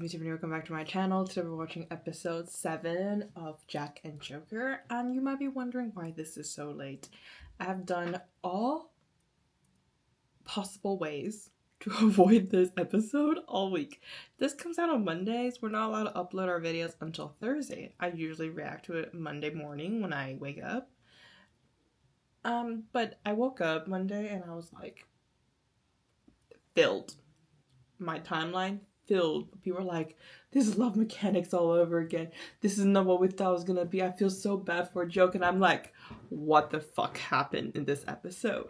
me Tiffany, welcome back to my channel. Today we're watching episode 7 of Jack and Joker, and you might be wondering why this is so late. I have done all possible ways to avoid this episode all week. This comes out on Mondays. We're not allowed to upload our videos until Thursday. I usually react to it Monday morning when I wake up. But I woke up Monday and I was like, filled. My timeline filled. People were like, this is love mechanics all over again. This is not what we thought it was gonna be. I feel so bad for a joke. And I'm like, what the fuck happened in this episode?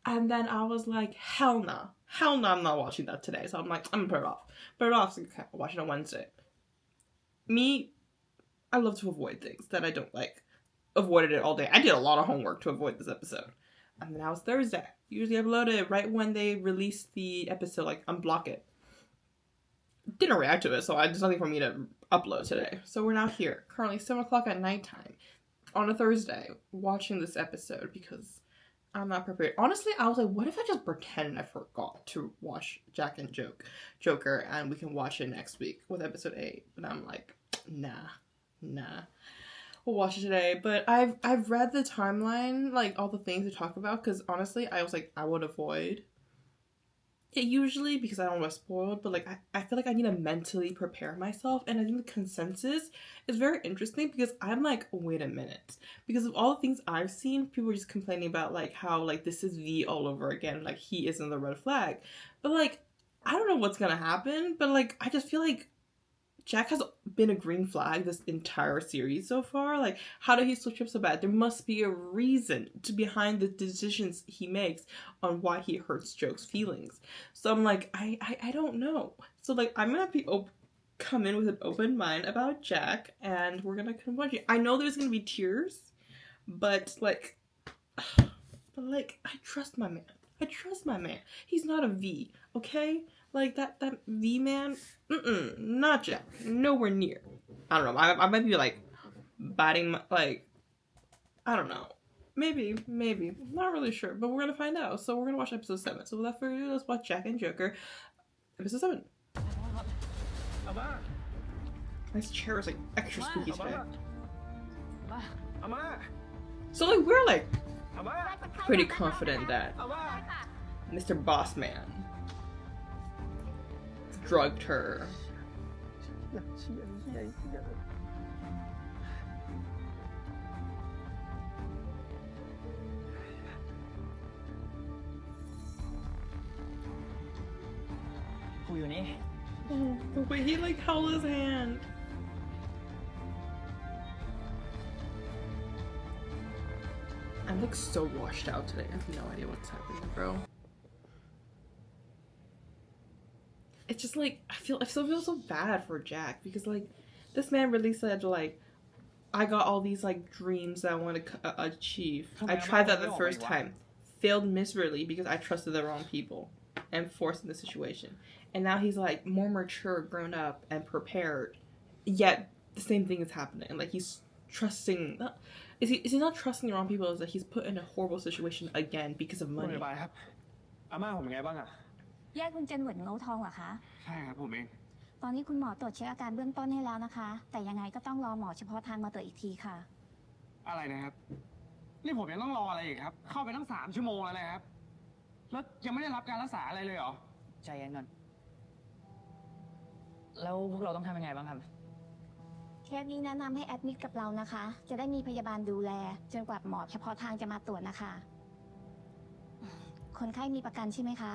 And then I was like, hell no. Hell no, I'm not watching that today. So I'm like, I'm gonna put it off. Put it off so I can watch it on Wednesday. Me, I love to avoid things that I don't like. Avoided it all day. I did a lot of homework to avoid this episode. And then now it's Thursday. Usually upload it right when they release the episode, like unblock it. Didn't react to it, so there's nothing for me to upload today. So we're now here, currently 7 o'clock at nighttime, on a Thursday, watching this episode because I'm not prepared. Honestly, I was like, what if I just pretend I forgot to watch Jack and Joker, and we can watch it next week with episode 8? But I'm like, nah. We'll watch it today. But I've read the timeline, like all the things to talk about, because honestly, I was like, I would avoid it usually because I don't want to spoil, but like I feel like I need to mentally prepare myself, and I think the consensus is very interesting because I'm like, wait a minute, because of all the things I've seen, people are just complaining about like how like this is V all over again, like he isn't the red flag, but like I don't know what's gonna happen, but like I just feel like Jack has been a green flag this entire series so far. Like, how did he switch up so bad? There must be a reason behind the decisions he makes on why he hurts Joke's feelings. So I'm like, I don't know. So like, I'm gonna come in with an open mind about Jack, and we're gonna watch it. I know there's gonna be tears, but like, I trust my man. He's not a V, okay? Like that V man, not Jack, nowhere near. I don't know. I might be like batting like, I don't know. Maybe, not really sure, but we're gonna find out. So we're gonna watch episode 7. So without further ado, let's watch Jack and Joker, episode 7. This chair is like extra spooky today. So like we're like pretty confident that Mr. Boss Man drugged her. Oh, the way he like held his hand. I look so washed out today. I have no idea what's happening, bro. It's just like I still feel so bad for Jack because like this man really said like I got all these like dreams that I want to achieve. I tried that the first time, failed miserably because I trusted the wrong people and forced in the situation. And now he's like more mature, grown up, and prepared. Yet the same thing is happening. Like he's trusting. Is he not trusting the wrong people? Is that he's put in a horrible situation again because of money. แยกคุณเจนเหวินเงาทองเหรอคะใช่ครับผมเองตอนนี้คุณหมอตรวจเช็คอาการเบื้องต้นให้แล้วนะคะแต่ยังไงก็ต้องรอหมอเฉพาะทางมาตรวจอีกทีค่ะอะไรนะครับนี่ผมยังต้องรออะไรอีกครับเข้าไปตั้ง3 ชั่วโมงแล้วนะครับแล้วยังไม่ได้รับการรักษาอะไรเลยเหรอใจเย็นก่อนแล้วพวกเราต้องทำยังไงบ้างครับเคสนี้แนะนำให้แอดมิดกับเรานะคะจะได้มีพยาบาลดูแลจนกว่าหมอเฉพาะทางจะมาตรวจนะคะคนไข้มีประกันใช่ไหมคะ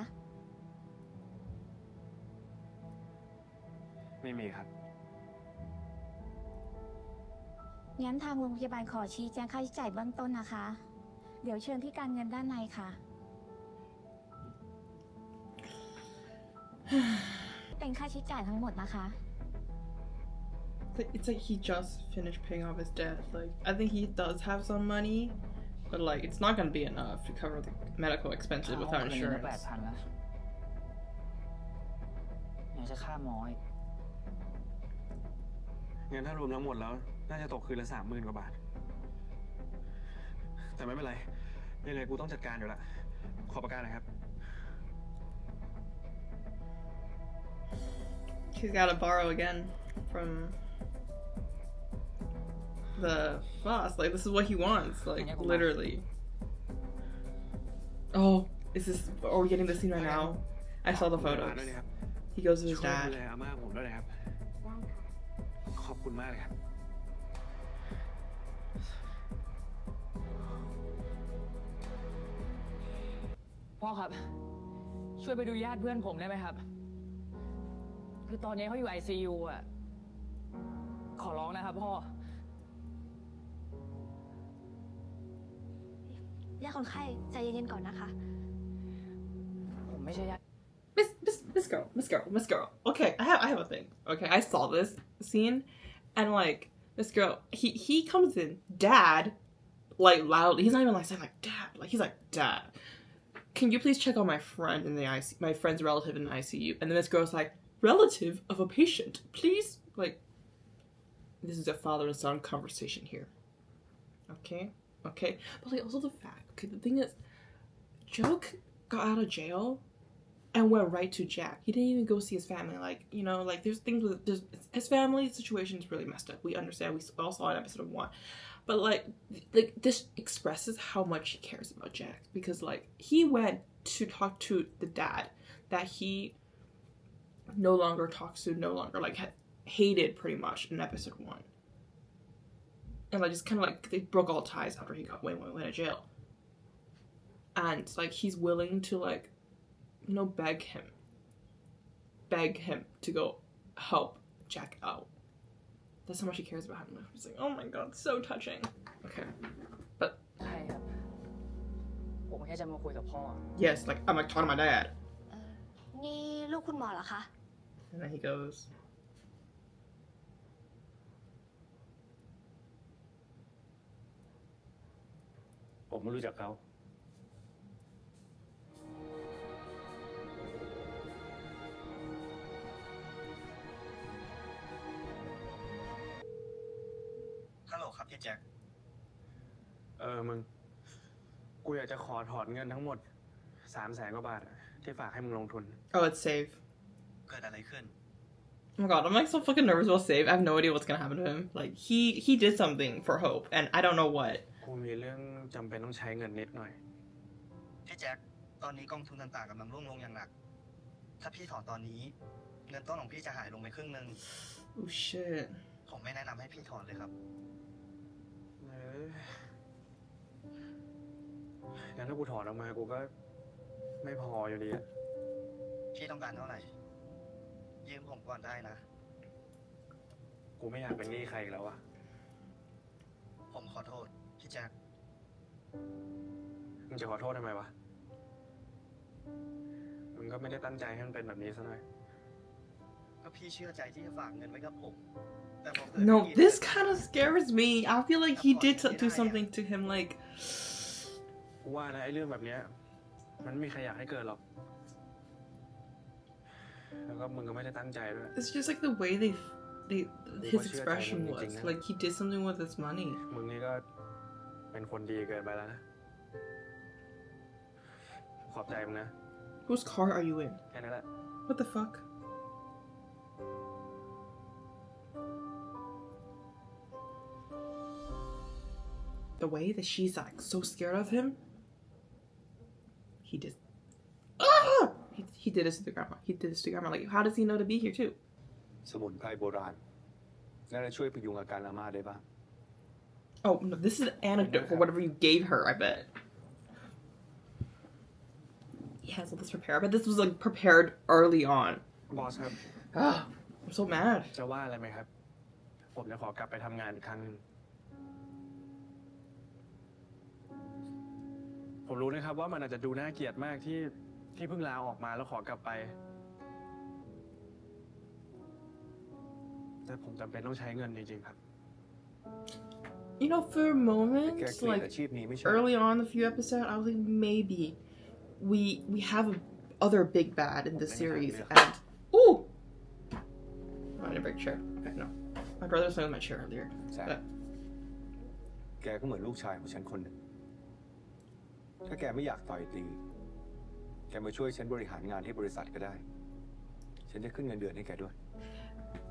ไม่มีครับงั้นทางโรงพยาบาลขอชี้แจงค่าใช้จ่ายเบื้องต้นนะคะเดี๋ยวเชิญที่การเงินด้านในค่ะเป็นค่าใช้จ่ายทั้งหมดนะคะ It's like he just finished paying off his debt. Like I think he does have some money, but like it's not gonna be enough to cover the medical expenses without insurance. 8,000แล้วยังจะค่าหมออีกงั้นถ้ารวมทั้งหมดแล้วน่าจะตกคืนละ 30,000 กว่าบาทแต่ไม่เป็นไรยังไงกูต้องจัดการอยู่ละขอประกันหน่อยครับ He's gotta borrow again from the boss. Like, this is what he wants. Like, literally. Oh, is this... Are we getting the scene right now? I saw the photos. He goes to his dad. ขอบคุณมากเลยครับพ่อครับช่วยไปดูญาติเพื่อนผมได้ไหมครับคือตอนนี้เขาอยู่ ICU อ่ะขอร้องนะครับพ่อ ญาติคนไข้ใจเย็นๆก่อนนะคะ ผมไม่ใช่ญาติ Miss girl. Okay, I have a thing. Okay, I saw this scene, and like this girl, he comes in, dad, like loudly. He's not even like saying like dad, like he's like dad. Can you please check on my friend in the ICU, my friend's relative in the ICU? And then this girl's like, relative of a patient, please. Like, this is a father and son conversation here. Okay, but like also the fact. Okay, the thing is, Joke got out of jail and went right to Jack. He didn't even go see his family. Like, you know, like there's things with his family situation is really messed up. We understand. We all saw it in episode 1. But like this expresses how much he cares about Jack, because like he went to talk to the dad that he no longer talks to, no longer like hated pretty much in episode 1. And like just kind of like they broke all ties after he went to jail. And like he's willing to like, you know, beg him to go help Jack out. That's how much he cares about him. It's like, oh my god, so touching. Okay, but ใช่ครับผมแค่จะมาคุยกับพ่อ yes, like I'm like talking to my dad. นี่ลูกคุณหมอเหรอคะ And then he goes, ผมไม่รู้จักเขา ฮัลโหลครับพี่แจ็ค มึง กูอยากจะขอถอนเงินทั้งหมด 300,000 กว่าบาทที่ฝากให้มึงลงทุน oh, it's Save. เกิดอะไรขึ้น Oh my god, I'm like so fucking nervous about Save. I have no idea what's gonna happen to him. Like he did something for Hope, and I don't know what. กูมีเรื่องจำเป็นต้องใช้เงินนิดหน่อย พี่แจ็ค ตอนนี้กองทุนต่างๆกำลังร่วงลงอย่างหนัก ถ้าพี่ถอนตอนนี้ เงินต้นของพี่จะหายลงไปครึ่งนึง Oh shit. ผมไม่แนะนำให้พี่ถอนเลยครับ งั้นถ้ากูถอนออกมากูก็ไม่พออยู่ดีอะ พี่ต้องการเท่าไหร่ ยืมผมก่อนได้นะ กูไม่อยากเป็นหนี้ใครอีกแล้วอะ ผมขอโทษ พี่แจ็ค มึงจะขอโทษทำไมวะ มึงก็ไม่ได้ตั้งใจให้มันเป็นแบบนี้ซะหน่อย ก็พี่เชื่อใจที่จะฝากเงินไว้กับผม แต่พอเกิด No, วิกฤต this kind of scares me. I feel like he did do something to him. Like, กูว่านะไอ้เรื่องแบบเนี้ยมันไม่มีใครอยากให้เกิดหรอก แล้วก็มึงก็ไม่ได้ตั้งใจด้วย it's just like the way his expression was. Like he did something with his money. มึงนี่ก็เป็นคนดีเกินไปแล้วนะ ขอบใจมึงนะ Whose car are you in? แค่นั้นแหละ What the fuck? The way that she's like so scared of him. He did. Ah! He did this to the grandma. He did this to grandma. Like, how does he know to be here too? สมุนไพรโบราณน่าจะช่วยพยุงอาการอาม่าได้บ้าง Oh no, this is an antidote for whatever you gave her. I bet. He has all this prepared. I bet this was like prepared early on. บอสครับ Ah, I'm so mad. จะว่าอะไรไหมครับ ผมจะขอกลับไปทำงานอีกครั้งนึง ผมรู้นะครับว่ามันอาจจะดูน่าเกลียดมากที่เพิ่งลาออกมาแล้วขอกลับไป แต่ผมจำเป็นต้องใช้เงินจริงๆครับ You know, for a moment, แกเกลียด like อาชีพนี้ไม่ใช่ early on, a few episodes, I was like, maybe we have a other big bad in this series, and ooh, I'm in a big chair. Okay, no, my brother was playing with my chair earlier. แซม แกก็เหมือนลูกชายของฉันคนหนึ่ง ถ้าแกไม่อยากต่อยตี แกมาช่วยฉันบริหารงานที่บริษัทก็ได้ ฉันจะขึ้นเงินเดือนให้แกด้วย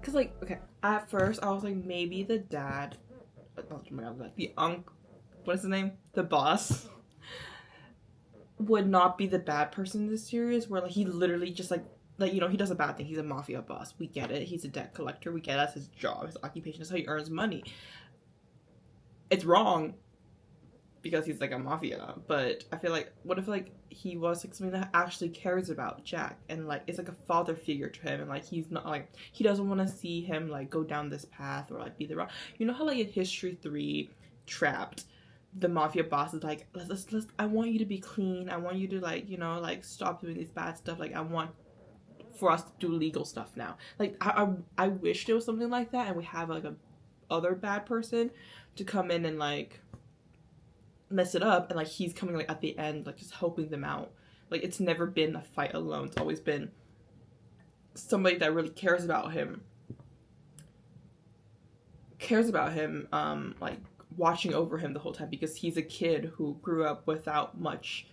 Cause like, okay, at first I was like, maybe the dad, oh my god, like the what is his name? The boss would not be the bad person in this series, where like he literally just like you know, he does a bad thing. He's a mafia boss. We get it. He's a debt collector. We get it. That's his job, his occupation. That's how he earns money. It's wrong because he's like a mafia, but I feel like what if like he was like something that actually cares about Jack and like it's like a father figure to him, and like he's not like he doesn't want to see him like go down this path or like be the wrong. You know how like in History 3, Trapped, the mafia boss is like, let's I want you to be clean. I want you to like, you know, like stop doing this bad stuff. Like I want for us to do legal stuff now. Like I wish there was something like that, and we have like a other bad person to come in and like mess it up, and like he's coming like at the end, like just helping them out. Like it's never been a fight alone. It's always been somebody that really cares about him, like watching over him the whole time, because he's a kid who grew up without much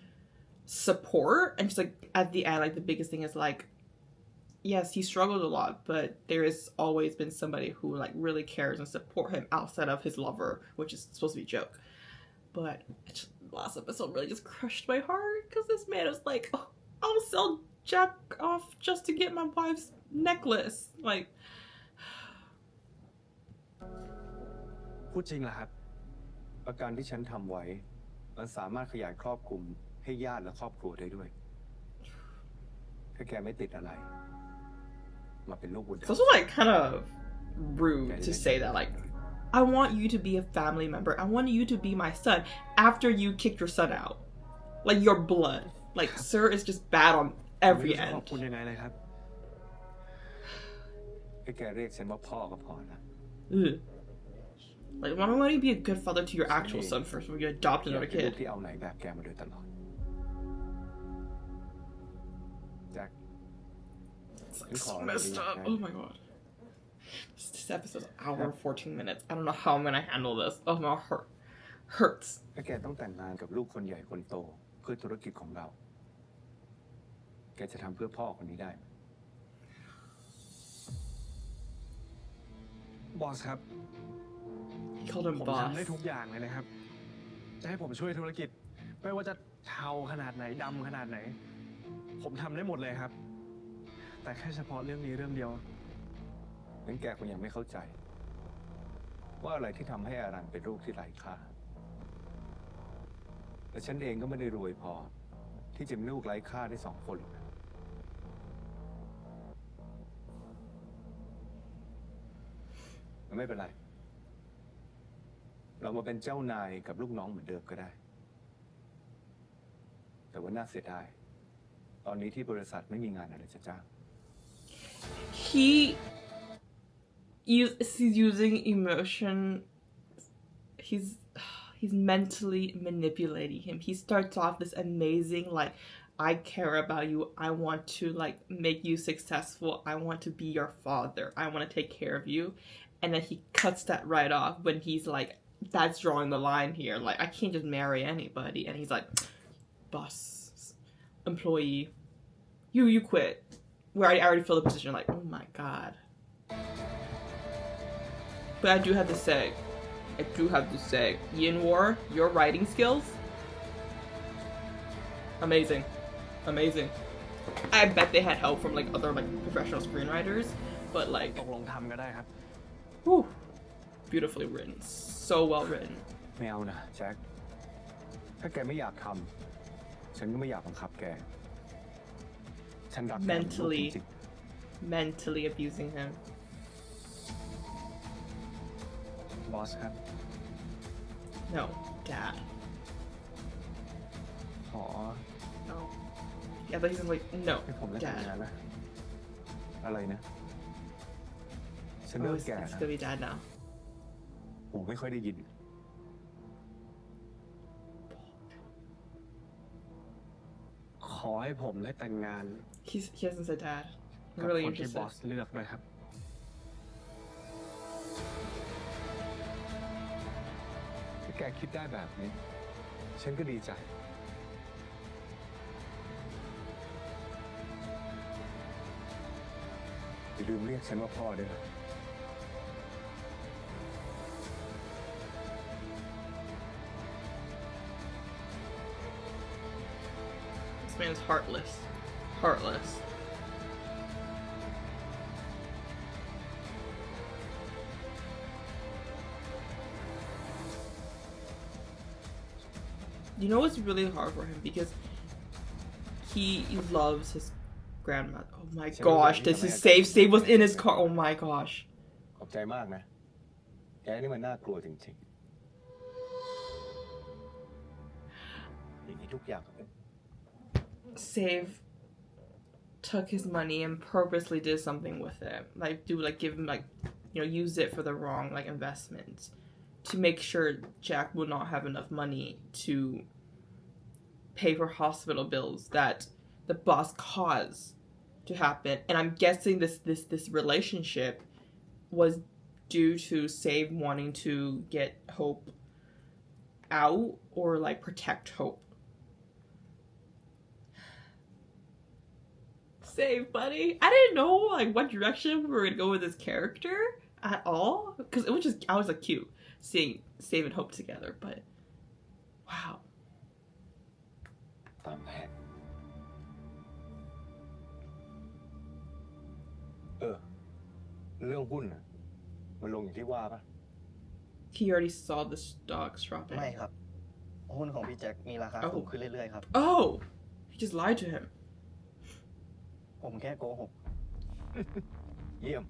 support, and just like at the end, like the biggest thing is like, yes, he struggled a lot, but there has always been somebody who like really cares and support him outside of his lover, which is supposed to be a joke. But last episode really just crushed my heart, because this man was like, oh, I'll sell Jack off just to get my wife's necklace. Like, พูดจริงเหรอครับ ประกันที่ฉันทำไว้มันสามารถขยายครอบคลุมให้ญาติและครอบครัวได้ด้วย ถ้าแกไม่ติดอะไร มาเป็นลูกบุญธรร it's ม also like kind of rude to say that, like, I want you to be a family member. I want you to be my son after you kicked your son out. Like, your blood. Like, sir is just bad on ไม่ every รู้จะขอบ end. คุณยังไงเลยครับ ให้แกเรียกฉันว่าพ่อก็พอนะ Ugh. Like, why don't you be a good father to your actual son first before you adopt อยาก another เป็นลูก kid? ที่เอาไหนแบบแกมาโดยตลอด แจ็ค It's like so messed up. Oh my god. This episode's an hour and 14 minutes. I don't know how I'm gonna handle this. Oh, my heart hurts. ถ้าแกต้องแต่งงานกับลูกคนใหญ่คนโตเพื่อธุรกิจของเรา แกจะทำเพื่อพ่อคนนี้ได้ไหม บอสครับ He called him ผม boss. ทำได้ทุกอย่างเลยนะครับ จะให้ผมช่วยธุรกิจ ไม่ว่าจะเทาขนาดไหนดำขนาดไหน ผมทำได้หมดเลยครับ แต่แค่เฉพาะเรื่องนี้เรื่องเดียว งั้นแกคงยังไม่เข้าใจ ว่าอะไรที่ทำให้อารันเป็นลูกที่ไร้ค่า และฉันเองก็ไม่ได้รวยพอ ที่จะมีลูกไร้ค่าได้2 คนหรอกนะไม่เป็นไร เรามาเป็นเจ้านายกับลูกน้องเหมือนเดิมก็ได้ แต่ว่าน่าเสียดาย ตอนนี้ที่บริษัทไม่มีงานอะไรจะจ้าง He's using emotion. He's mentally manipulating him. He starts off this amazing, like, I care about you. I want to like make you successful. I want to be your father. I want to take care of you. And then he cuts that right off when he's like, that's drawing the line here. Like, I can't just marry anybody. And he's like, boss, employee, you quit. Where I already feel the position, like, oh my god. But I do have to say, Yin War, your writing skills, amazing. I bet they had help from like other like professional screenwriters, but like, ตกลงทำก็ได้ครับ whew, beautifully written, so well written. ไม่เอานะแจ็ค ถ้าแกไม่อยากทำ ฉันก็ไม่อยากบังคับแก ฉันรักแกเหมือนลูกจริง Mentally abusing him. บอสครับ No, dad. ๆขอ No. Yeah, but he's like, no, ให้ผมได้ทำงาน dad. นะ อะไรนะ ฉัน Oh, เลิก it's แก it's นะ gonna be dad now. ผมไม่ค่อยได้ยิน ขอให้ผมได้แต่งงาน He hasn't said dad. I'm กับ really คนที่บ interested. อสเลือกด้วยครับ ถ้าแกคิดได้แบบนี้ ฉันก็ดีใจ แ อย่าลืมเรียกฉันว่าพ่อด้วยนะ This man's heartless. Heartless. You know what's really hard for him because he loves his grandmother. Oh my gosh, this is Save. Save was in his car. Oh my gosh. ขอบใจมากนะ แกนี่มันน่ากลัวจริงๆอย่างนี้ทุกอย่างก็เป็น Save took his money and purposely did something with it. Give him use it for the wrong investments to make sure Jack will not have enough money to pay for hospital bills that the boss caused to happen. And I'm guessing this relationship was due to Save wanting to get Hope out or protect Hope. Save, buddy. I didn't know what direction we were gonna go with this character at all because it was just I was cute seeing Save and Hope together, but wow. ตามแผนเรื่องหุ้นน่ะมันลงอย่างที่ว่าปะ He already saw the stocks dropping. ไม่ครับ หุ้นของพี่แจ็คมีราคาสูงขึ้นเรื่อยๆครับ Oh, he just lied to him. ผมแค่โกหก เยี่ยม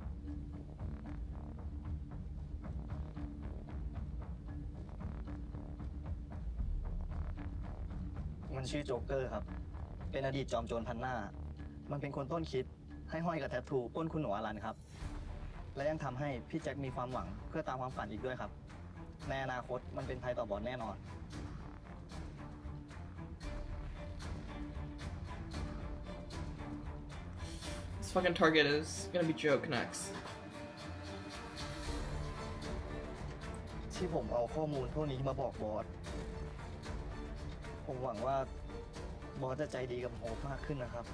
มันชื่อโจ๊กเกอร์ครับ เป็นอดีตจอมโจรพันหน้า มันเป็นคนต้นคิดให้ห้อยกับแทททูปล้นคุณหนูอลันครับ และยังทำให้พี่แจ็คมีความหวังเพื่อตามความฝันอีกด้วยครับ ในอนาคตมันเป็นภัยต่อบอสแน่นอน This fucking target is gonna be Joke next. ที่ผมเอาข้อมูลพวกนี้มาบอกบอส ผมหวังว่าบอสจะใจดีกับโฮปมากขึ้นนะครับ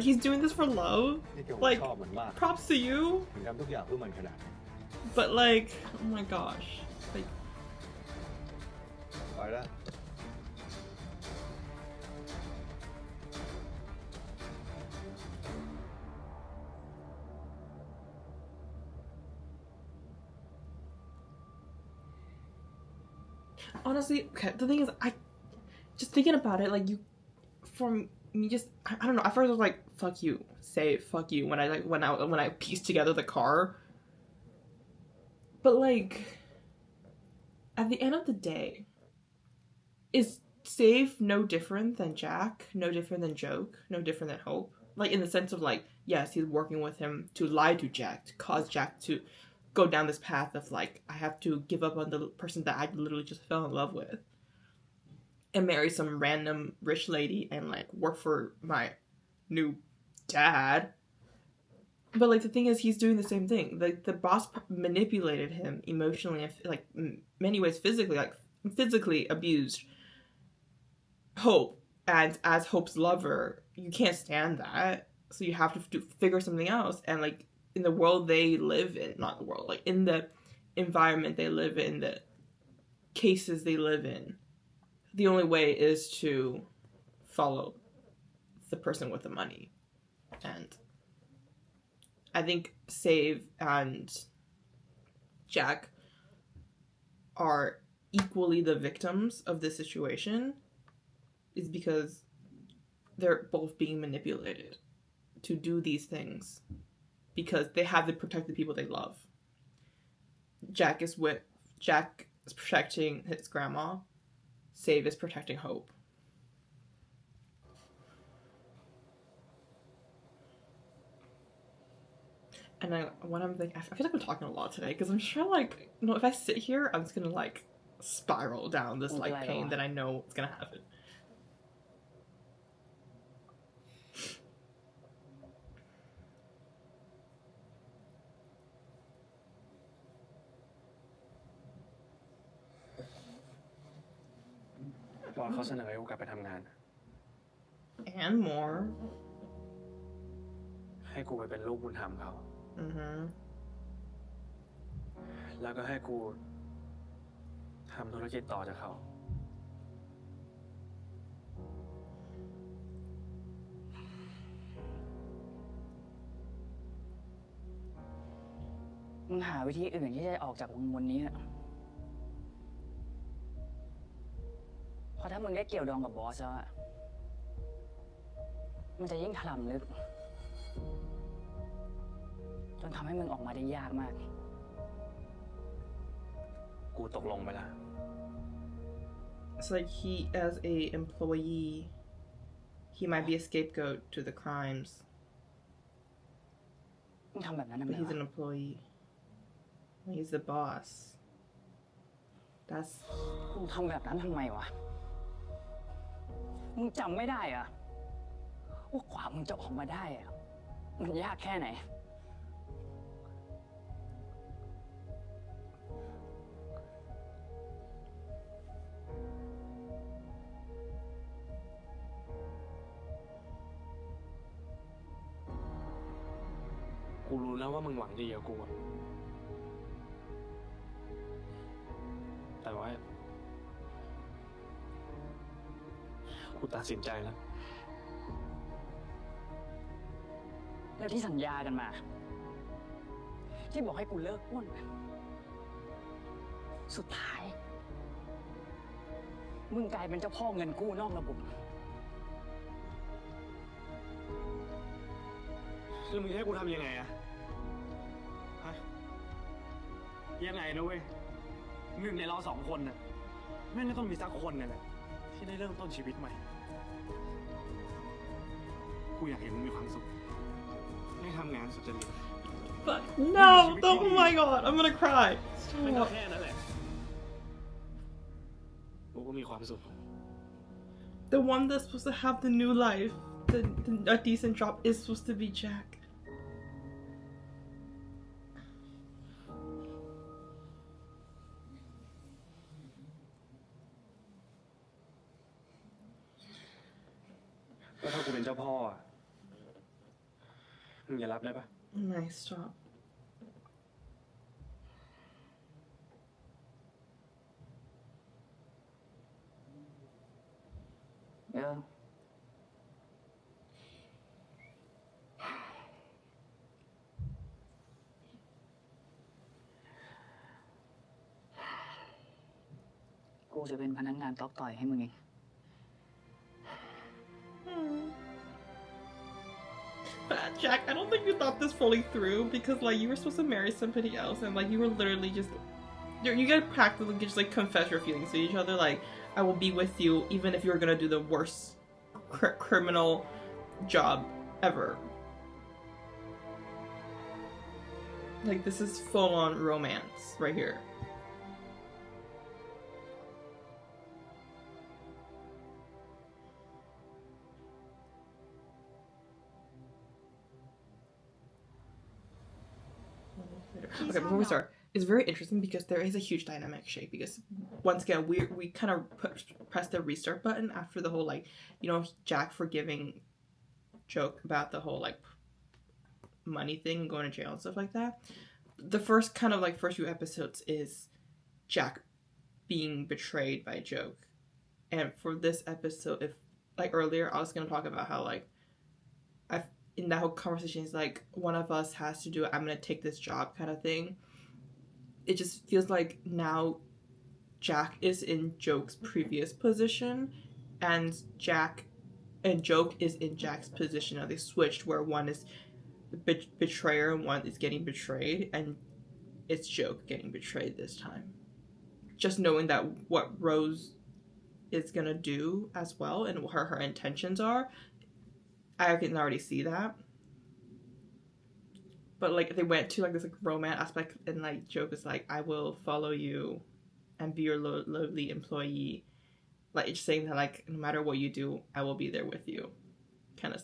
He's doing this for love. นี่แก Like ชอบมันมาก props to you. ถึงทำทุกอย่างเพื่อมันขนาดนี้ But oh my gosh. ไปละ Honestly, okay, the thing is, I just thinking about it, from me, I don't know. At first, I was like, "Fuck you," say "fuck you" when I pieced together the car. But at the end of the day, is Save no different than Jack? No different than Joke? No different than Hope? In the sense of yes, he's working with him to lie to Jack, to cause Jack to go down this path of I have to give up on the person that I literally just fell in love with and marry some random rich lady and work for my new dad. But the thing is, he's doing the same thing. The boss manipulated him emotionally and in many ways physically, physically abused Hope, and as Hope's lover, you can't stand that. So you have to figure something else. And in the world they live in, not the world, in the environment they live in, the cases they live in, the only way is to follow the person with the money. And I think Save and Jack are equally the victims of this situation, is because they're both being manipulated to do these things because they have to protect the people they love. Jack is protecting his grandma. Save is protecting Hope. And when I'm thinking, I feel like I'm talking a lot today because I'm sure if I sit here, I'm just gonna spiral down this pain that I know is gonna happen. บอสเขาเสนอให้กูกลับไปทำงาน And more. ให้กูไปเป็นลูกบุญธรรมเขา แล้วก็ให้กูทำธุรกิจต่อจากเขา มึงหาวิธีอื่นที่จะออกจากวงวนนี้เถอะเพราะถ้ามึงได้เกี่ยวดองกับบอสแล้วอะมันจะยิ่งถล่มลึกจนทำให้มึงออกมาได้ยากมาก กูตกลงไปแล้ว It's like he, as a employee, he might be a scapegoat to the crimes, มึงทำแบบนั้นทำ but ไม he's an วะ employee. He's the boss. That's มึงทำแบบนั้นทำไมวะ มึงจำไม่ได้อะว่ากว่ามึงจะออกมาได้อะมันยากแค่ไหน กูรู้แล้วว่ามึงหวังดีกับกูอะแต่ว่ากูตัดสินใจแล้ว แล้วที่สัญญากันมา ที่บอกให้กูเลิกอ้วนสุดท้าย มึงกลายเป็นเจ้าพ่อเงินกู้นอกระบบ แล้วมึงจะให้กูทำยังไงอะฮะยังไงนะเว้ยหนึ่งในเราสองคนน่ะแม่งก็ต้องมีสักคนนั่นแหละที่ได้เริ่มต้นชีวิตใหม่ กูอยากเห็นมึงมีความสุขได้ทำงานสุจริต but no. Oh my god, I'm gonna cry. มันก็ Stop. แค่นั้นแหละกูก็มีความสุข The one that's supposed to have the new life, a decent job, is supposed to be Jack. ก็ถ้ากูเป็นเจ้าพ่ออะมึงจะรับได้ปะ Nice stop. กูจะเป็นพนักงานตอกต่อยให้มึงเอง But Jack, I don't think you thought this fully through because like you were supposed to marry somebody else and like you were literally just you get practically just like confess your feelings to each other. Like I will be with you even if you're gonna do the worst criminal job ever. Like this is full on romance right here. Okay, before we start, it's very interesting because there is a huge dynamic shake because once again we kind of press the restart button after the whole like Jack forgiving joke about the whole like money thing and going to jail and stuff like that. The first kind of like first few episodes is Jack being betrayed by Joke, and for this episode, if like earlier I was gonna talk about how like in that whole conversation is like one of us has to do it, I'm gonna take this job kind of thing. It just feels like now Jack is in Joke's previous position and Joke is in Jack's position. Now they switched where one is the betrayer and one is getting betrayed, and it's Joke getting betrayed this time. Just knowing that what Rose is gonna do as well and what her intentions are, I can already see that. But like they went to like this like romance aspect and like Joke is like, I will follow you and be your lovely employee. Like it's saying that like no matter what you do, I will be there with you. Kind of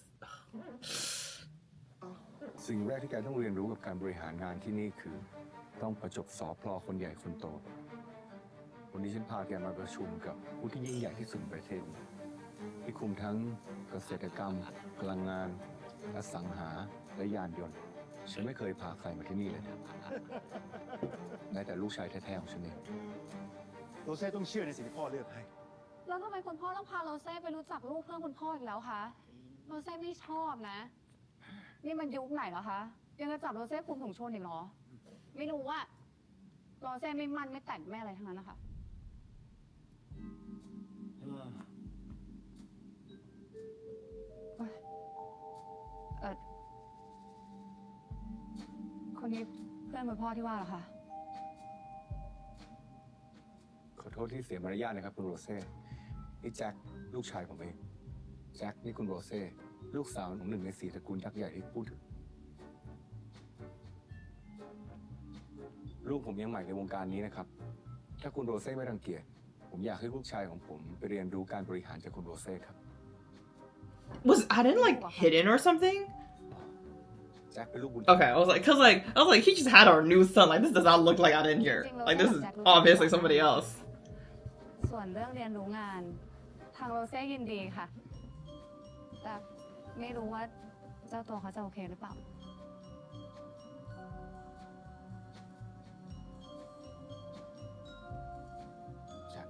สิ่งแรกที่แกต้องเรียนรู้กับการบริหารงานที่นี่คือต้องประจบสอพลอคนใหญ่คนโตวันนี้ฉันพาแกมาประชุมกับผู้ที่ยิ่งใหญ่ที่สุดในประเทศที่คุมทั้งเกษตรกรรมพลังงานอสังหาและยานยนต์ ฉันไม่เคยพาใครมาที่นี่เลยแม้แต่ลูกชายแท้ๆของฉันเอง โรเซ่ต้องเชื่อในสิ่งที่พ่อเลือกให้ แล้วทำไมคุณพ่อต้องพาโรเซ่ไปรู้จักลูกเพื่อนคุณพ่ออีกแล้วคะโรเซ่ไม่ชอบนะ นี่มันยุคไหนแล้วคะยังจะจับโรเซ่คุมถุงชนอีกเหรอ ไม่รู้ว่าโรเซ่ไม่มั่นไม่แต่งไม่อะไรทั้งนั้นนะคะคนนี้เพื่อนคุณพ่อที่ว่าเหรอคะ ขอโทษที่เสียมารยาทนะครับคุณโรเซ่นี่แจ็คลูกชายผมเองแจ็คนี่คุณโรเซ่ลูกสาวของหนึ่งใน4 ตระกูลยักษ์ใหญ่ที่พูดถึงลูกผมยังใหม่ในวงการนี้นะครับถ้าคุณโรเซ่ไม่รังเกียจผมอยากให้ลูกชายของผมไปเรียนรู้การบริหารจากคุณโรเซ่ครับ Was Aden like hidden or something? แจ็คเป็นลูกบุญ Okay, I was like, he just had our new son. Like, this does not look like Aden here. Like, this is obviously somebody else. ส่วนเรื่องเรียนรู้งาน ทางโรเซ่ยินดีค่ะ แต่ไม่รู้ว่าเจ้าตัวเขาจะโอเคหรือเปล่า แจ็ค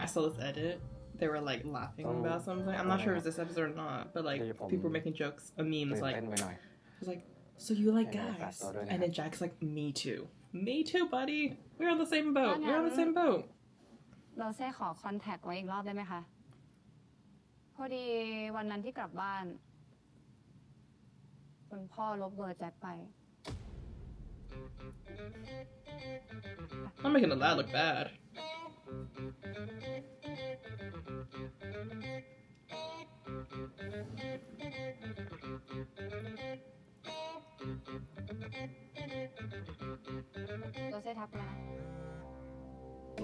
I saw this edit. They were like laughing about something. I'm not sure if it's this episode or not, but like people were making jokes, memes like, เต้นไปหน่อย it was like, so you like guys? And then Jack's like, me too. Me too, buddy. We're on the same boat. We're on the same boat. โรเซ่ขอคอนแทคไว้อีกรอบได้ไหมคะ พอดีวันนั้นที่กลับบ้านคุณพ่อลบเบอร์แจ็คไป I'm making the lad look bad.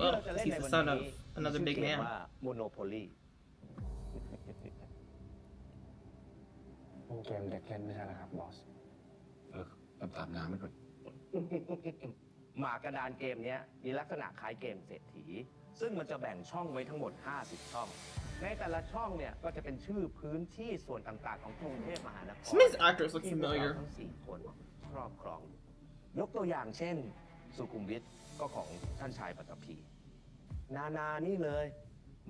Well, 'cause he's the son of another big man. โมโนโพลี เป็นเกมเด็กเล่นไม่ใช่เหรอครับบอสตามน้ำไปก่อน หมากกระดานเกมนี้มีลักษณะคล้ายเกมเศรษฐีซึ่งมันจะแบ่งช่องไว้ทั้งหมด50ช่องในแต่ละช่องเนี่ยก็จะเป็นชื่อพื้นที่ส่วนต่างๆของกรุงเทพมหานคร Some of these actors look ที่พวกเรา familiar. ทั้ง4คนครอบครองยกตัวอย่างเช่น สุขุมวิทก็ของท่านชายปัตตภีนานี่เลย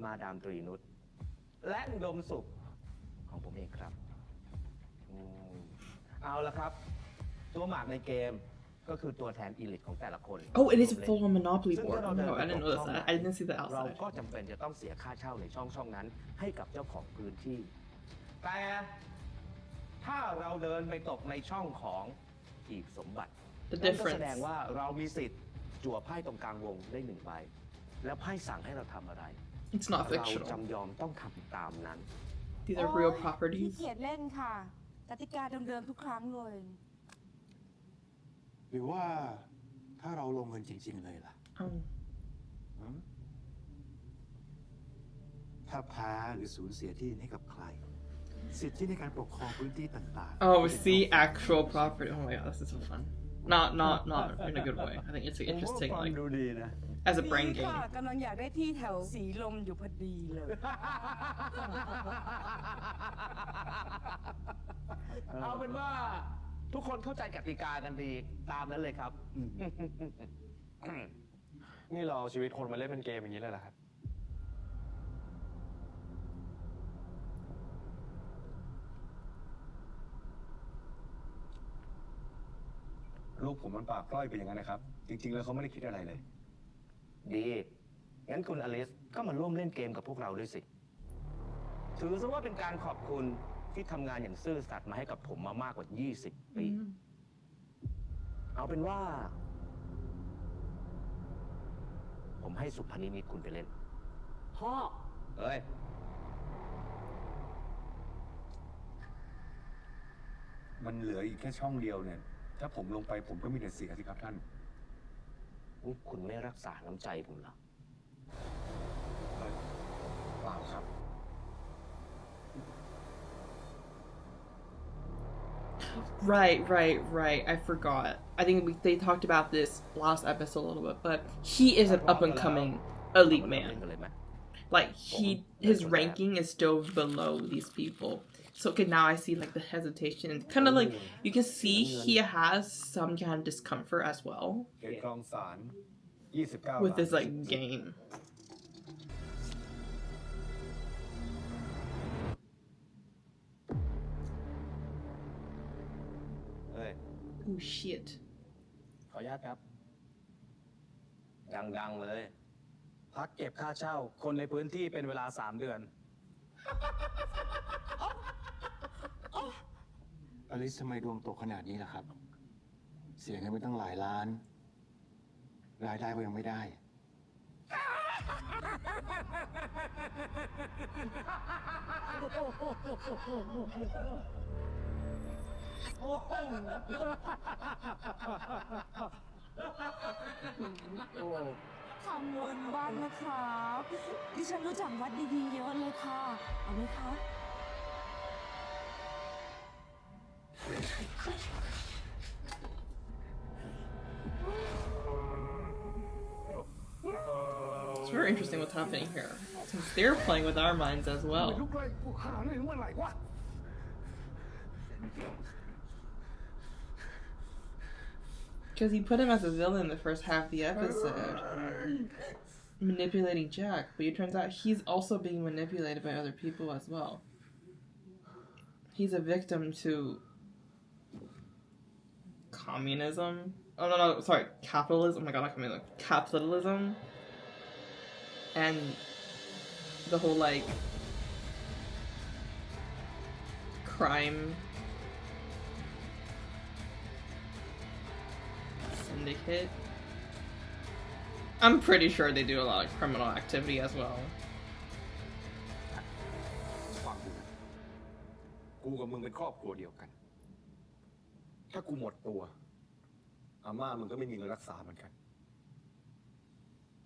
มาดามตรีนุชและอุดมสุขของผมเองครับเอาละครับตัวหมากในเกมก็คือตัวแทนอีลิทของแต่ละคน Oh, it is a full-on Monopoly board. Oh no, I didn't know this. I didn't see the เรา outside. ก็จำเป็นจะต้องเสียค่าเช่าในช่องนั้นให้กับเจ้าของพื้นที่ แต่ถ้าเราเดินไปตกในช่องของหีบสมบัติ The นั่นก็แส difference. ดงว่าเรามีสิทธิ์จั่วไพ่ตรงกลางวงได้1ใบแล้วไพ่สั่งให้เราทำอะไร It's not เรา fictional. จำยอมต้องทำตามนั้น These are real ขี้ properties. เกียจเล่นค่ะ กติกาเดิมๆทุกครั้งเลย หรือว่าถ้าเราลงเงินจริง ๆ เลยล่ะ Oh. ถ้าแพ้หรือสูญเสียที่ดินให้กับใคร สิทธิในการปกครองพื้นที่ต่างๆ Oh, see actual property. Oh my god, this is so fun. Not in a good way. I think it's interesting, ฟัง like ดูดีนะ as a brain ดีค่ะ game. กำลังอยากได้ที่แถวสีลมอยู่พอดีเลย เอาเป็นว่าทุกคนเข้าใจกติกากันดีตามนั้นเลยครับ นี่เราเอาชีวิตคนมาเล่นเป็นเกมอย่างนี้เลยเหรอครับ ลูกผมมันปากพร่อยไปอย่างนั้นนะครับ จริงๆ แล้วเขาไม่ได้คิดอะไรเลย ดี งั้นคุณอลิสก็มาร่วมเล่นเกมกับพวกเราด้วยสิ ถือซะว่าเป็นการขอบคุณที่ทำงานอย่างซื่อสัตย์มาให้กับผมมามากกว่า 20 ปี เอาเป็นว่า ผมให้สุพนิมิตคุณไปเล่น พ่อ เอ้ย มันเหลืออีกแค่ช่องเดียวเนี่ย ถ้าผมลงไปผมก็มีแต่เสียสิครับท่าน นี่คุณไม่รักษาน้ำใจผมเหรอ เปล่าครับ Right. I forgot. I think they talked about this last episode a little bit, but he is an up and coming elite เล่น man. กันเลยไหม like his ranking is still below these people. So okay, now I see like the hesitation, kind of like you can see he has some kind of discomfort as well เขตคลองสาร29 with this like game. เฮ้ย Oh shit. ขออนุญาตครับ ดังๆเลย พักเก็บค่าเช่า คนในพื้นที่เป็นเวลา 3 เดือน อลิซทำไมดวงตกขนาดนี้ล่ะครับ เสียเงินไปตั้งหลายล้าน รายได้ก็ยังไม่ได้ ทำบุญบ้านนะครับดิฉันรู้จักวัดดีๆเยอะเลยค่ะ เอาไหมคะ It's very interesting what's happening here, since they're playing with our minds as well. Because he put him as a villain in the first half of the episode, manipulating Jack, but it turns out he's also being manipulated by other people as well. He's a victim to communism. Oh no, sorry, capitalism. Oh my god, not communism. Capitalism. And the whole like crime syndicate. I'm pretty sure they do a lot of criminal activity as well. ฟังกูกับมึงเป็นครอบครัวเดียวกัน ถ้ากูหมดตัวอาม่ามึงก็ไม่มีเงินรักษาเหมือนกัน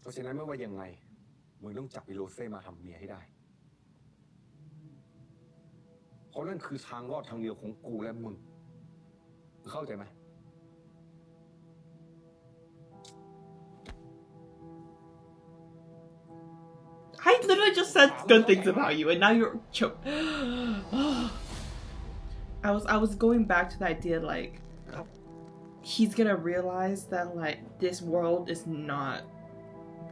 เพราะฉะนั้นไม่ว่ายังไงมึงต้องจับอีโรเซ่มาทำเมียให้ได้ เพราะนั่นคือทางรอดทางเดียวของกูและมึงเข้าใจไหม I literally just said good things about you, and now you're I was going back to the idea like he's gonna realize that like this world is not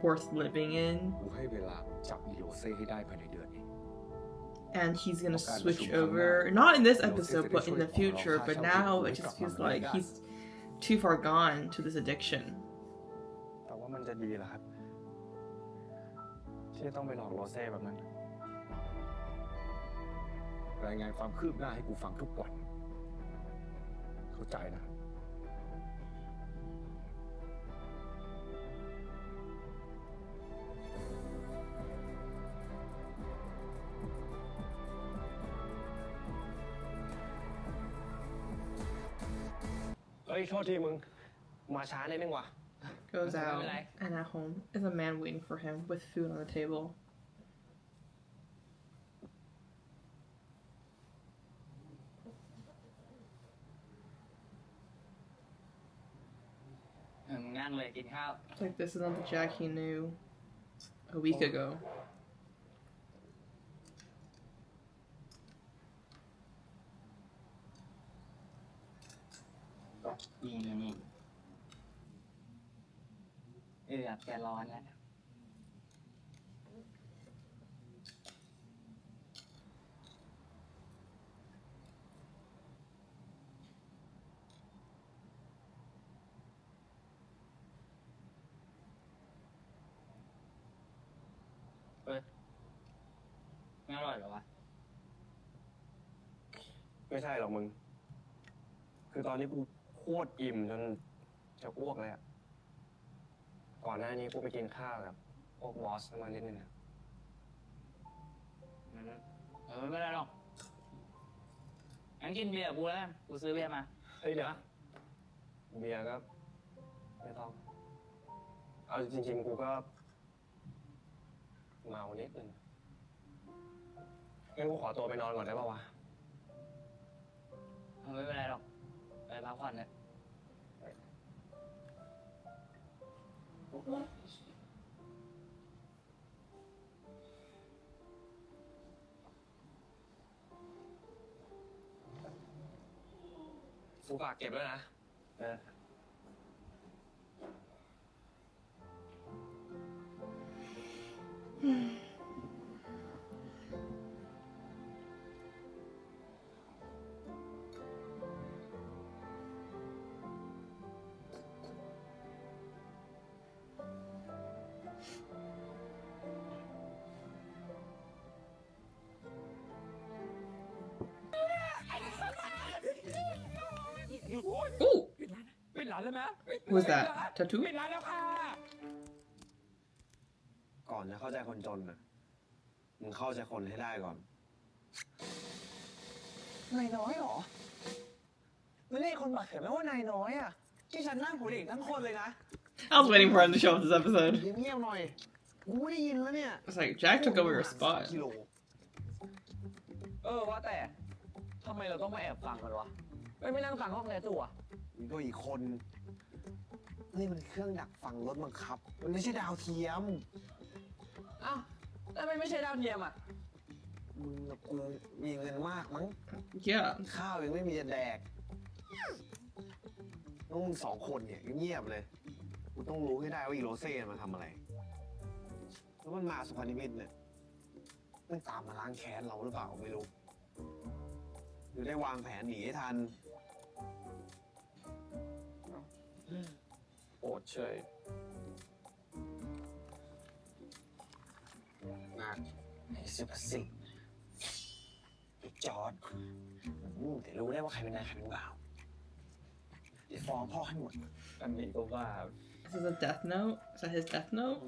worth living in, กูให้เวลาจับอีโรเซ่ให้ได้ภายในเดือนนี้ and he's gonna switch over, not in this episode but in the future, but now it just feels like he's too far gone to this addiction. แต่ว่ามันจะดีเหรอครับ ที่ต้องไปหลอกโรเซ่แบบนั้น รายงานความคืบหน้าให้กูฟังทุกวัน เข้าใจนะ เฮ้ย โทษทีมึง มาช้านิดนึงว่ะ Goes out, and at home is a man waiting for him with food on the table. มึงนั่งเลยกินข้าว It's like this is not the Jack he knew a week ago. นี่แกร้อนแล้ว เฮ้ยไม่อร่อยเหรอวะ ไม่ใช่หรอกมึง คือตอนนี้กูโคตรอิ่มจนจะอ้วกเลยอะก่อนหน้านี้กูไปกินข้าวกับพวกบอสมานิดนึงอะ ไม่เป็นไรหรอกงั้นกินเบียร์กับกูแล้วกันกูซื้อเบียร์มา เฮ้ยเดี๋ยวนะเบียร์ก็ไม่ต้อง เอาจริงๆกูก็เมานิดนึงงั้นกูขอตัวไปนอนก่อนได้ป่าววะ ไม่เป็นไรหรอกไปพักผ่อนเถอะ I กูฝากเก็บด้วยนะ Ooh, ปิดร้านแล้วไหม was that tattoo? ปิดร้านแล้วค่ะ ก่อนจะเข้าใจคนจนน่ะมึงเข้าใจคนให้ได้ก่อน นายน้อยเหรอไม่ได้คนบักเห็นไหมว่านายน้อยอ่ะที่ฉันนั่งหัวเด็กทั้งคนเลยนะ I was waiting for him to show up this episode. เงียบๆหน่อยกูไม่ได้ยินแล้วเนี่ย It's like Jack took over your spot. กิโลว่าแต่ทำไมเราต้องมาแอบฟังกันวะไม่นั่งฟังห้องแลตัว มึงก็อีกคน นี่มันเครื่องดักฟังรถบังคับ มันไม่ใช่ดาวเทียม อ้าวแล้วไม่ใช่ดาวเทียมอ่ะ มึงกับกูมีเงินมากมั้ง Yeah. ข้าวยังไม่มีจะแดกน้องมึงสองคนเนี่ยเงียบเลย กูต้องรู้ให้ได้ว่าอีโรเซ่มาทำอะไร แล้วมันมาสุพรรณนิมิตรเนี่ยมันตามมาล้างแค้นเราหรือเปล่าไม่รู้ หรือได้วางแผนหนีให้ทัน โอดเฉย ไอ้สุภสิทธิ์ไอ้จอร์ดแต่รู้ได้ว่าใครเป็นนายใครเป็นบ่าวเดี๋ยวฟ้องพ่อให้หมด อันนี้ก็ว่า This is a death note. Is that his death note?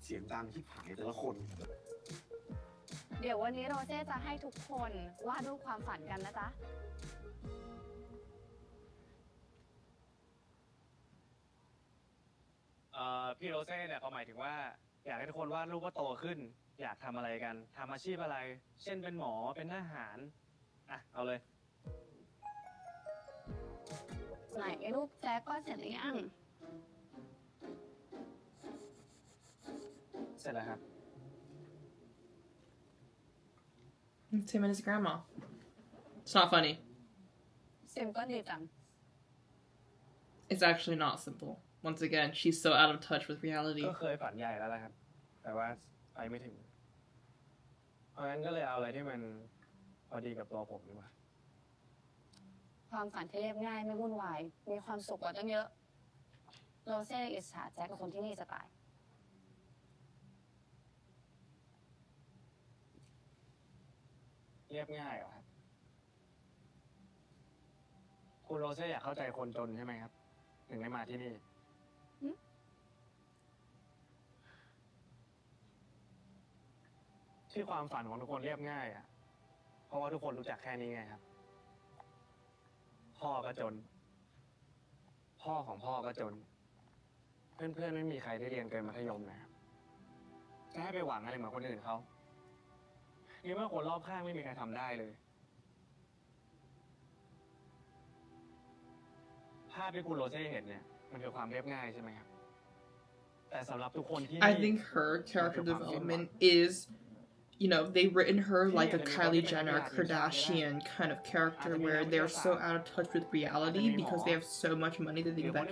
เสียงดังที่ผายแต่ละคน เดี๋ยววันนี้โรเซ่จะให้ทุกคนวาดรูปความฝันกันนะจ๊ะ พี่โรเซ่เนี่ยเขาหมายถึงว่า อยากให้ทุกคนวาดรูปว่าโตขึ้น อยากทำอะไรกันทำอาชีพอะไร เช่นเป็นหมอเป็นทหารอ่ะเอาเลย ไหนรูปแจ็ควาดเสร็จหรือยัง เสร็จแล้วครับ It's him and his grandma. It's not funny. ซิมก็ดีจัง It's actually not simple. Once again, she's so out of touch with reality. ก็เคยฝันใหญ่แล้วนะครับ แต่ว่าไปไม่ถึง เพราะงั้นก็เลยเอาอะไรที่มันพอดีกับตัวผมดีกว่า ความฝันที่เรียบง่ายไม่วุ่นวาย มีความสุขกว่าตั้งเยอะ โรเซ่อิจฉาแจ็คกับคนที่นี่จะตาย เรียบง่ายเหรอครับ คุณโรเซ่อยากเข้าใจคนจนใช่ไหมครับ ถึงได้มาที่นี่ ที่ความฝันของทุกคนเรียบง่ายอ่ะ เพราะว่าทุกคนรู้จักแค่นี้ไงครับ พ่อก็จน พ่อของพ่อก็จน เพื่อนๆไม่มีใครได้เรียนเกินมัธยมนะครับจะให้ไปหวังอะไรเหมือนคนอื่นเขานี่เมื่อคนรอบข้างไม่มีใครทำได้เลย ภาพที่คุณโรเซ่เห็นเนี่ย มันคือความเรียบง่ายใช่ไหมครับ แต่สำหรับทุกคนที่ I think her character development is, you know, they've written her like a Kylie Jenner, Kardashian kind of character where they're so out of touch with reality because they have so much money they think that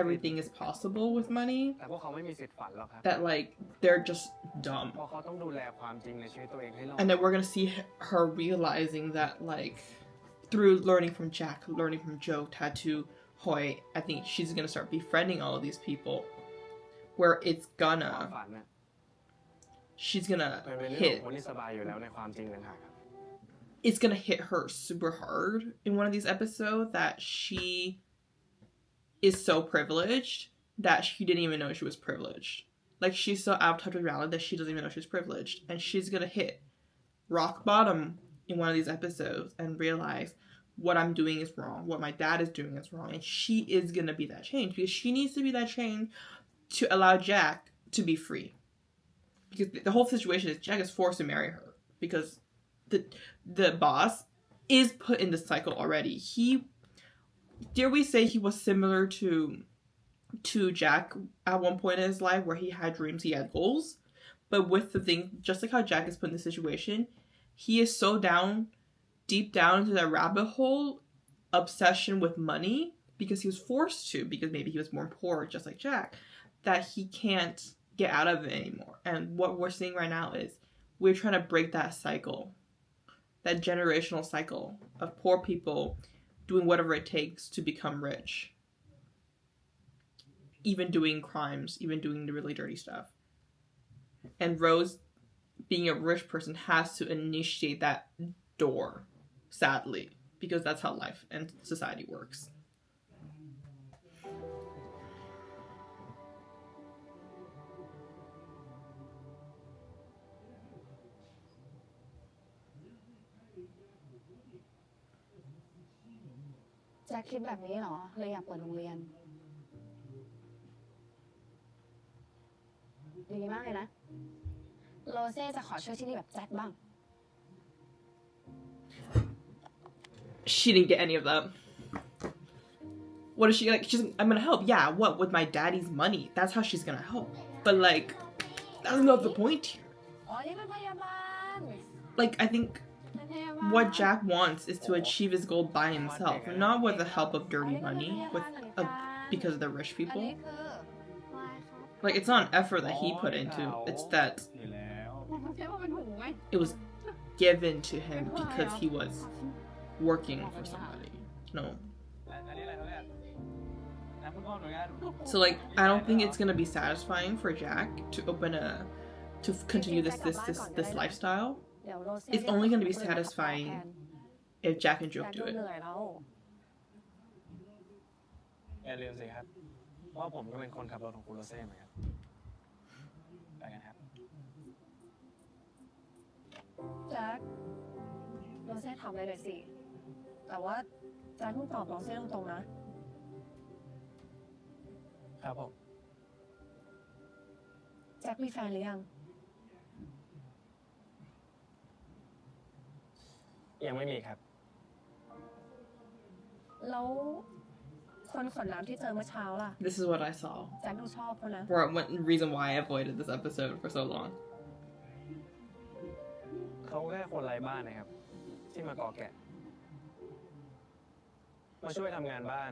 everything is possible with money แต่พวกเขาไม่มีสิทธิ์ฝันหรอกครับ that like they're just dumb. เพราะเขาต้องดูแลความจริงในชีวิตตัวเองให้รอด And then we're gonna see her realizing that like through learning from Jack, learning from Joe, Tattoo, Hoy, I think she's gonna start befriending all of these people where it's ความ gonna ฝันเนี่ย she's gonna มันเป็นเรื่องข hit องคนที่สบายอยู่แล้วในความจริงต่างหากครับ it's gonna hit her super hard in one of these episodes that she is so privileged that she didn't even know she was privileged. Like she's so out of touch with reality that she doesn't even know she's privileged. And she's gonna hit rock bottom in one of these episodes and realize what I'm doing is wrong, what my dad is doing is wrong. And she is gonna be that change because she needs to be that change to allow Jack to be free. Because the whole situation is Jack is forced to marry her because the boss is put in the cycle already. Dare we say he was similar to Jack at one point in his life where he had dreams, he had goals. But with the thing, just like how Jack is put in this situation, he is so down deep down into that rabbit hole obsession with money because he was forced to, because maybe he was born poor just like Jack, that he can't get out of it anymore. And what we're seeing right now is we're trying to break that cycle, that generational cycle of poor people doing whatever it takes to become rich, even doing crimes, even doing the really dirty stuff. And Rose, being a rich person, has to initiate that door, sadly, because that's how life and society works. Jack คิดแบบนี้เหรอเลยอยากเปิดโรงเรียนดีมากเลยนะโรเซ่จะขอช่วยที่นี่แบบแจ็คบ้าง She didn't get any of that. What is she like? She's like, I'm gonna help. Yeah, what? With my daddy's money. That's how she's gonna help. But like, that's not the point here. อ๋อนี่เป็นพยาบาล Like, I think เป็นพยาบาล what Jack wants is to achieve his goal by himself, not with the help of dirty money, because of the rich อัน people. นี้คือ Like, it's not an effort that he put into. It's that นี่แล้ว ใช่ว่าเป็นหูไหม it was given to him because he was working for somebody. No. อันนี้อะไรเขาเรียกน้ำพึ่งก้อนหน่วยงาน So like, I don't think it's gonna be satisfying for Jack to continue this lifestyle. เดี๋ยวโรเซ่ It's only gonna be satisfying if Jack and แจ็ค Joke ดู do เห it. นื่อยแล้ว อย่าลืมสิครับว่าผมก็เป็นคนขับรถของคุณโรเซ่เหมือนกันไปกันครับ แจ็คโรเซ่ถามอะไรหน่อยสิ แต่ว่าแจ็คต้องตอบโรเซ่ตรงๆนะครับ ผม แจ็คมีแฟนหรือยัง ยังไม่มีครับ แล้วคนขนน้ำที่เจอเมื่อเช้าล่ะ This is what I saw. แจ็คดูชอบเขานะ One reason why I avoided this episode for so long. เขาแค่คนไร้บ้านนะครับ ที่มาก่อแกะ มาช่วยทำงานบ้าน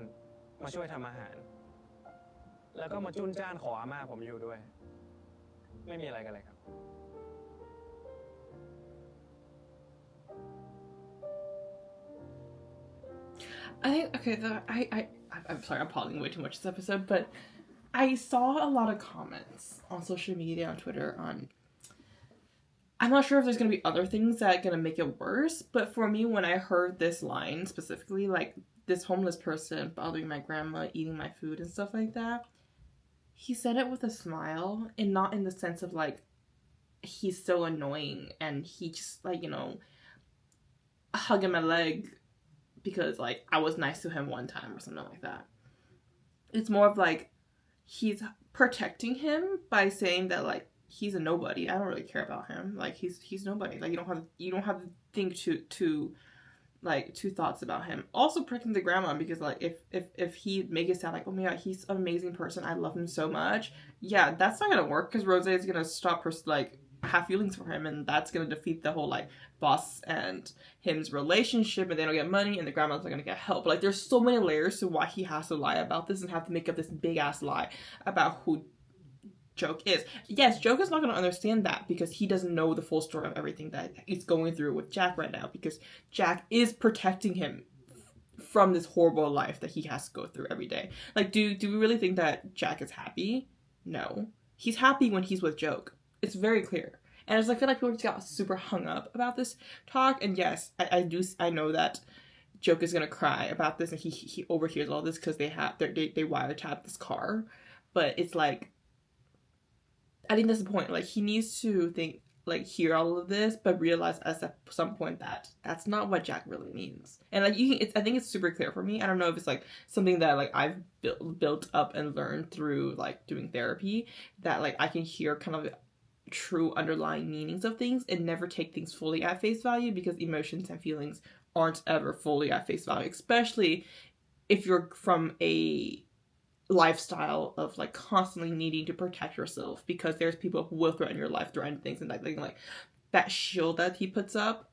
มาช่วยทำอาหาร แล้วก็มาจุนจ้านขออาม่าผมอยู่ด้วย ไม่มีอะไรกันเลยครับ I think okay. I'm sorry. I'm pausing way too much this episode, but I saw a lot of comments on social media, on Twitter, on. I'm not sure if there's gonna be other things that are gonna make it worse, but for me, when I heard this line specifically, like this homeless person bothering my grandma, eating my food and stuff like that, he said it with a smile and not in the sense of like he's so annoying and he just like, you know, hugging my leg because like I was nice to him one time or something like that. It's more of like he's protecting him by saying that like he's a nobody. I don't really care about him. Like he's nobody. Like you don't have to think to like two thoughts about him. Also protecting the grandma because like if he make it sound like, oh my god, he's an amazing person, I love him so much. Yeah, that's not gonna work because Rose is gonna stop her like have feelings for him, and that's gonna defeat the whole like boss and him's relationship, and they don't get money, and the grandma's not gonna get help. Like there's so many layers to why he has to lie about this and have to make up this big ass lie about who Joke is. Yes, Joke is not gonna understand that because he doesn't know the full story of everything that he's going through with Jack right now, because Jack is protecting him from this horrible life that he has to go through every day. Like, do we really think that Jack is happy? No. He's happy when he's with Joke. It's very clear. And I feel like people just got super hung up about this talk. And yes, I know that Joke is gonna cry about this, and he overhears all this because they wiretap this car. But it's like, I think that's the point. Like, he needs to hear all of this, but realize at some point that that's not what Jack really means. And like I think it's super clear for me. I don't know if it's like something that like I've built up and learned through like doing therapy, that like I can hear kind of true underlying meanings of things and never take things fully at face value, because emotions and feelings aren't ever fully at face value, especially if you're from a lifestyle of like constantly needing to protect yourself, because there's people who will threaten your life, threaten things, and like that shield that he puts up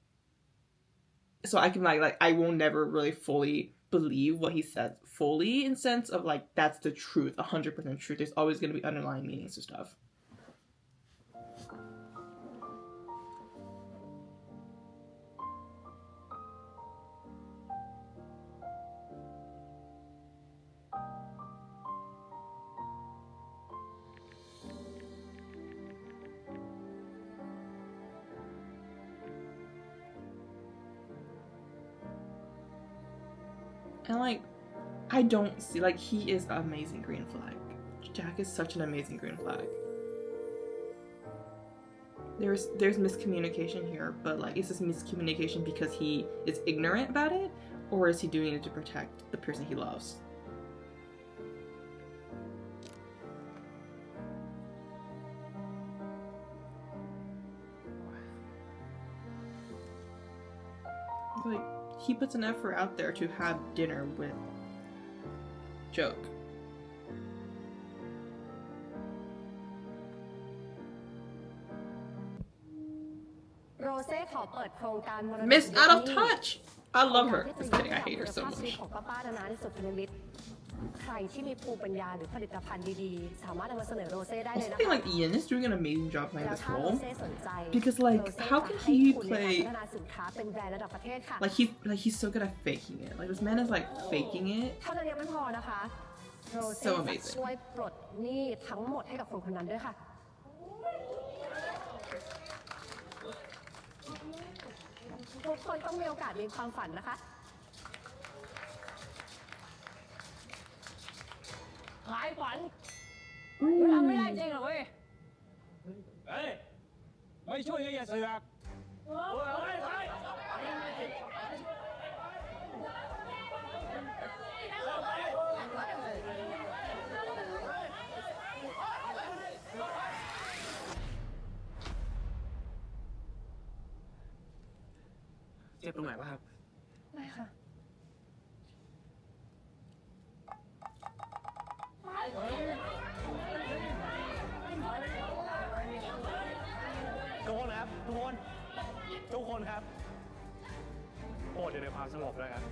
so I can like I will never really fully believe what he says fully in sense of like that's the truth, 100% truth. There's always going to be underlying meanings to stuff. And like, I don't see, like, he is an amazing green flag. Jack is such an amazing green flag. There's miscommunication here, but like, is this miscommunication because he is ignorant about it, or is he doing it to protect the person he loves? Like, he puts an effort out there to have dinner with Joke. Miss Out of Touch! I love her. Just kidding, I hate her so much. I think like Ian is doing an amazing job playing this role. Because like, how can he play like he's so good at faking it. Like this man is like faking it. So amazing. ทุกคนต้องมีโอกาสมีความฝันนะคะขายฝันทำไม่ได้จริงหรอเว้ยเฮ้ยไม่ช่วยก็อย่าเสือกเจ็บตรงไหนวะครับไม่ค่ะทุกคนครับทุกคนครับโปรดอยู่ในความสงบด้วยครับ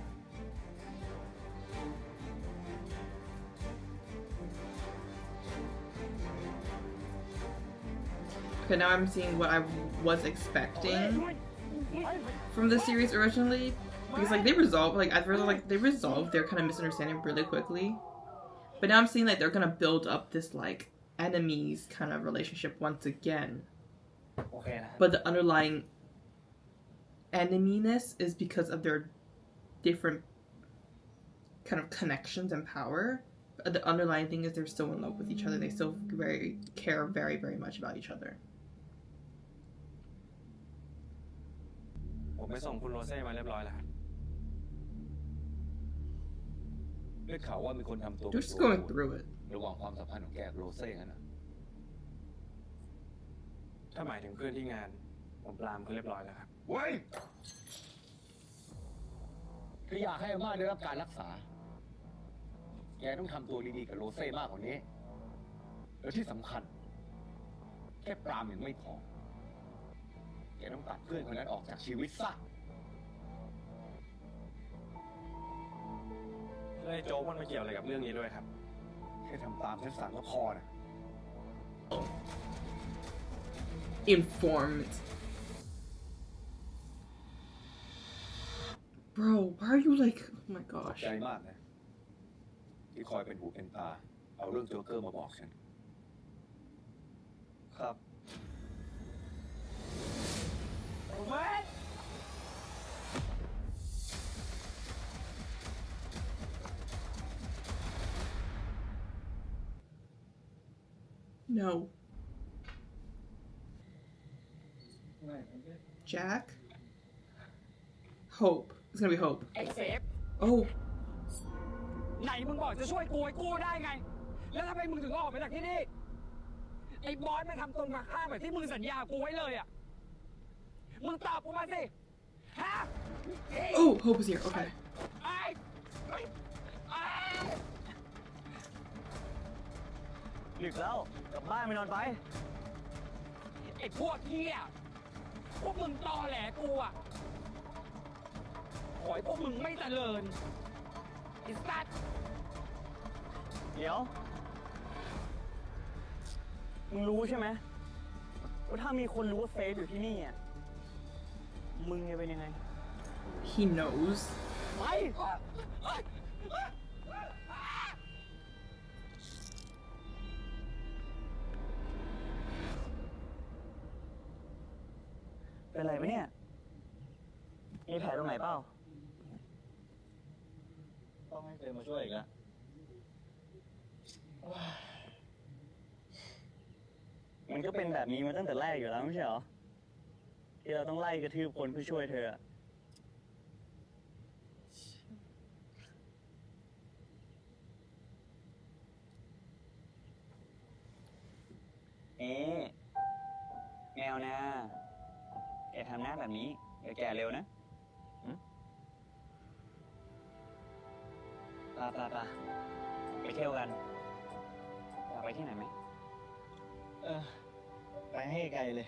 Okay, now I'm seeing what I was expecting from the series originally, because like they resolved their kind of misunderstanding really quickly, but now I'm seeing like they're gonna build up this like enemies kind of relationship once again. But the underlying eneminess is because of their different kind of connections and power. But the underlying thing is they're still in love with each other. They still care very, very much about each other. ผมไปส่งคุณโรเซ่มาเรียบร้อยแล้วได้ข่าวว่ามีคนทำตัว Just going through it. ระหว่างความสัมพันธ์ของแกกับโรเซ่งั้นนะ ถ้าหมายถึงเพื่อนที่งานผมปรามเขาเรียบร้อยแล้วครับ เว้ยคืออยากให้อาม่าได้รับการรักษาแกต้องทำตัวดีๆกับโรเซ่มากกว่านี้และที่สำคัญแค่ปรามยังไม่พอแกต้องตัดเพื่อนคนนั้นออกจากชีวิตซะ แล้วไอ้โจ๊กมันมาเกี่ยวอะไรกับเรื่องนี้ด้วยครับ แค่ทำตามฉันสั่งก็พอนะ Informed. Bro, why are you like, oh my ขอบ gosh. ใจมากนะที่คอยเป็นหูเป็นตาเอาเรื่องโจ๊กเกอร์มาบอกฉัน ครับ No. Jack? Hope. It's gonna be Hope. ไอ้เซฟ Oh. ไหนมึงบอกจะช่วยกูไอ้กูได้ไง แล้วทำไมมึงถึงออกไปจากที่นี่ ไอ้บอสมันทำตรงมาข้ามแบบที่มึงสัญญากูไว้เลยอ่ะ มึงตอบกูมาสิ ฮะ Oh, Hope is here. Okay. ไอ้ ดึกแล้วกลับบ้านไปนอนไป ไอ้พวกเหี้ย พวกมึงตอแหลกูอ่ะ ขอให้พวกมึงไม่เจริญไอ้สัตว์ เดี๋ยว มึงรู้ใช่ไหมว่าถ้ามีคนรู้ว่าเฟซอยู่ที่นี่อ่ะ มึงจะเป็นยังไง He knows. ไป เป็นไรไหมเนี่ย มีแผลตรงไหนเปล่า ต้องให้เฟรมมาช่วยอีกแล้ว มันก็เป็นแบบนี้มาตั้งแต่แรกอยู่แล้วไม่ใช่เหรอ ที่เราต้องไล่กระทืบคนเพื่อช่วยเธออะแมวนะแกทำหน้าแบบนี้เดี๋ยวแกเร็วนะปาไปเที่ยวกันอยากไปที่ไหนไหม ไปให้ไกลเลย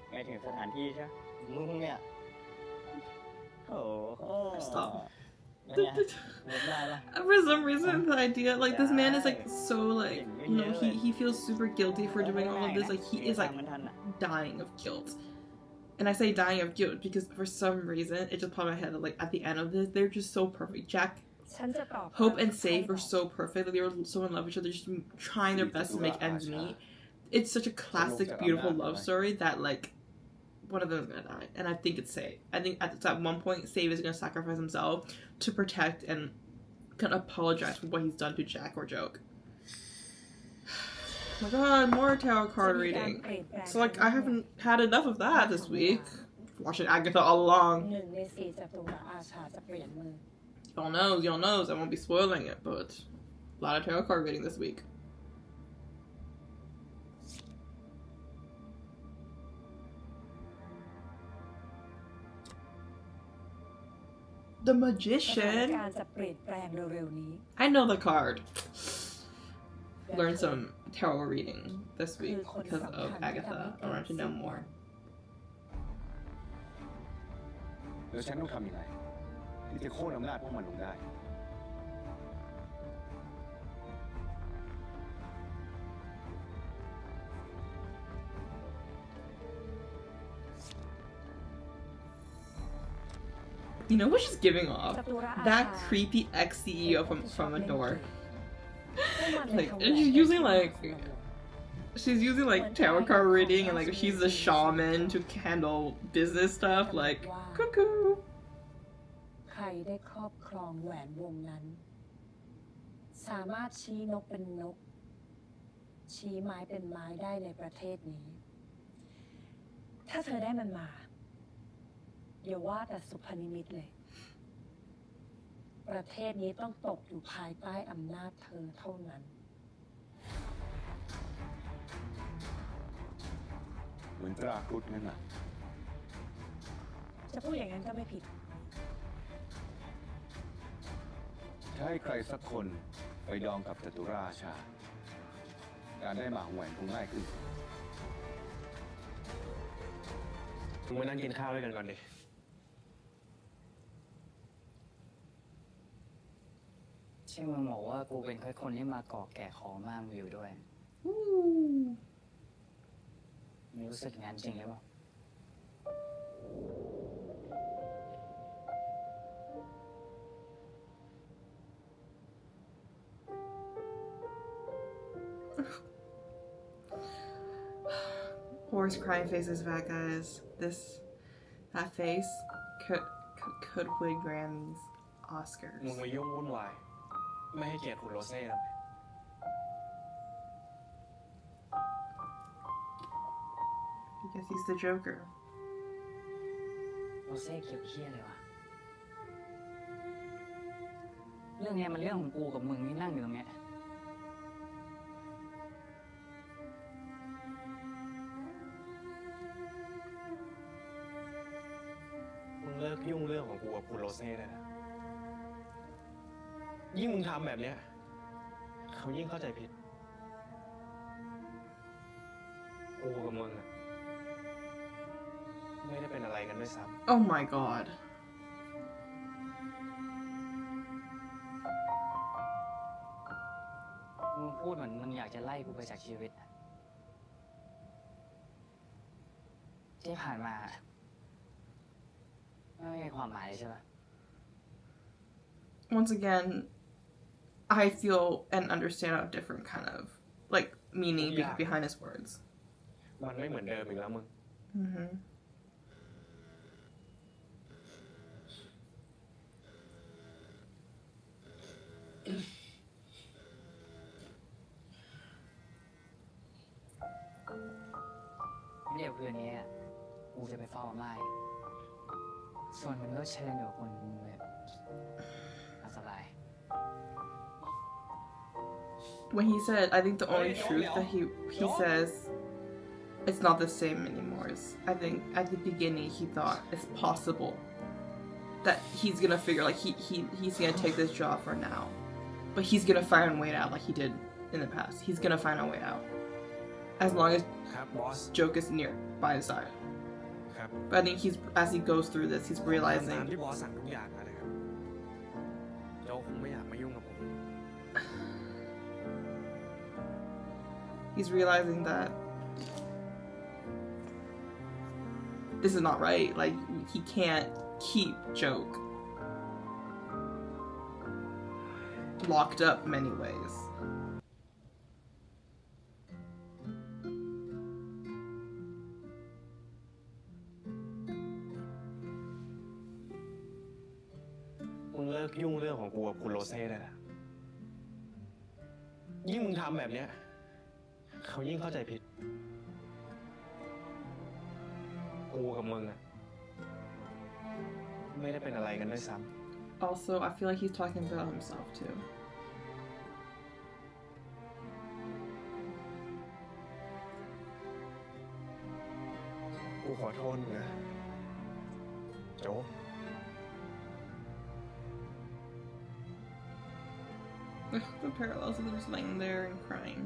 ไม่ถึงสถานที่ใช่ไหม มึงเนี่ย โอ้โห Stop. เป็นไงเลิกได้ปะ For some reason, the idea, like, this man is, like, so, like, you know, he feels super guilty for doing all of this. Like, he is, like, dying of guilt. And I say dying of guilt because for some reason, it just popped in my head that, like, at the end of this, they're just so perfect. Jack, ฉันจะตอบ Hope, and Save were so perfect. Like, they were so in love with each other, just trying their best to make ends meet. It's such a classic, beautiful love story that, like, one of them is gonna die, and I think it's Save. I think at one point, Save is gonna sacrifice himself to protect and kind of apologize for what he's done to Jack or Joke. Oh my god, more tarot card reading. So like, I haven't had enough of that this week. Watching Agatha all along. 1 ใน 4 จัตุรอาชาจะเปลี่ยนมือ Y'all knows, I won't be spoiling it, but a lot of tarot card reading this week. The สถาน Magician. การณ์จะเปลี่ยนแปลงเร็วๆนี้ I know the card. Learned some tarot reading this week because of Agatha. I wanted to know more. แล้วฉันต้องทำยังไงที่จะโค่นอำนาจพวกมันลงได้ You know what she's giving off? That creepy ex-CEO from a door. Like, and she's using like tarot card reading and like she's a shaman to handle business stuff. Like, cuckoo. ใครได้ครอบครองแหวนวงนั้น สามารถชี้นกเป็นนก ชี้ไม้เป็นไม้ได้ในประเทศนี้ ถ้าเธอได้มันมาอย่าว่าแต่สุพนิมิตเลย ประเทศนี้ต้องตกอยู่ภายใต้อำนาจเธอเท่านั้น เหมือนตราครุฑนั่นน่ะ จะพูดอย่างนั้นก็ไม่ผิด ถ้าให้ใครสักคนไปดองกับจตุราชา การได้หมาของแหวนคงง่ายขึ้น มึงมานั่งกินข้าวด้วยกันก่อนดิ ที่มึงบอกว่ากูเป็นแค่คนที่มาก่อแก่ของมากวิวด้วย Ooh. มึงรู้สึกงั้นจริงหรือเปล่า Horse crying face is back, guys. That face could win Grammys, มึง Oscars. มายุ่งวุ่นวาย ไม่ให้เกียรติคุณโรเซ่ทำไม Because he's the Joker. โรเซ่เกี่ยวเหี้ยเลยวะ เรื่องเนี้ยมันเรื่องของกูกับมึงที่นั่งอยู่ตรงเนี้ย มึงเลิกยุ่งเรื่องของกูกับคุณโรเซ่ได้นะ ยิ่งมึงทำแบบเนี้ย เขายิ่งเข้าใจผิด กูกับมึงอะไม่ได้เป็นอะไรกันด้วยซ้ Oh my god. ไปจากชีวิต ที่ผ่านมาไม่มีความหมายใช่ปะ Once again, I feel and understand a different kind of like meaning behind his words. มันไม่เหมือนเดิมอีกแล้วมึง Mm-hmm. เดี๋ยวคืนนี้กูจะไปเฝ้าอาม่าส่วนมึงก็เชิญอยู่คนแบบสบาย When he said, I think the only truth that he says it's not the same anymore. I think at the beginning he thought it's possible that he's gonna figure like he's gonna take this job for now, but he's gonna find a way out like he did in the past. He's gonna find a way out as long as Joke is near by his side. But I think as he goes through this, he's realizing. ที่บอสสั่งทุกอย่างนะครับโจ๊กคงไม่อยากมายุ่งกับผม He's realizing that this is not right. Like he can't keep Joke locked up many ways. มึงเลิกยุ่งเรื่องของกูกับคุณโรเซ่ได้แล้วยิ่งมึงทำแบบเนี้ยเขายิ่งเข้าใจผิดกูกับมึงอะไม่ได้เป็นอะไรกันด้วยซ้ำ Also, I feel like he's talking about himself too. กูขอโทษมึงนะโจ๊ก The parallels of them just laying there and crying.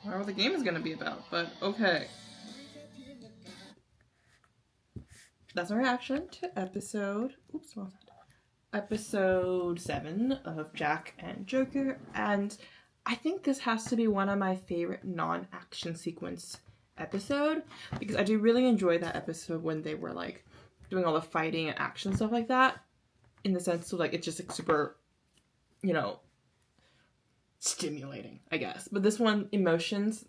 I don't know what the game is going to be about, but okay. That's our reaction to episode 7 of Jack and Joker, and I think this has to be one of my favorite non-action sequence episode, because I do really enjoy that episode when they were like doing all the fighting and action stuff like that, in the sense of like it's just like super, you know, stimulating, I guess. But this one, emotions,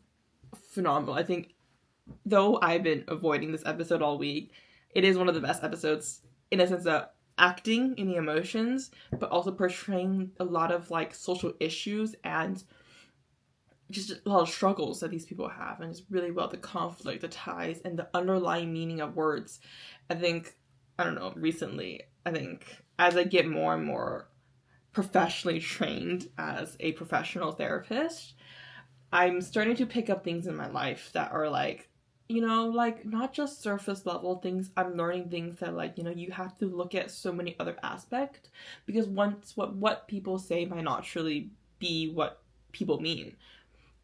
phenomenal. I think, though I've been avoiding this episode all week, it is one of the best episodes in a sense of acting in the emotions, but also portraying a lot of like social issues and just a lot of struggles that these people have, and it's really well the conflict, the ties, and the underlying meaning of words. I think, I don't know, recently, I think as I get more and more professionally trained as a professional therapist, I'm starting to pick up things in my life that are like, you know, like not just surface level things. I'm learning things that like, you know, you have to look at so many other aspects, because once what people say might not truly be what people mean.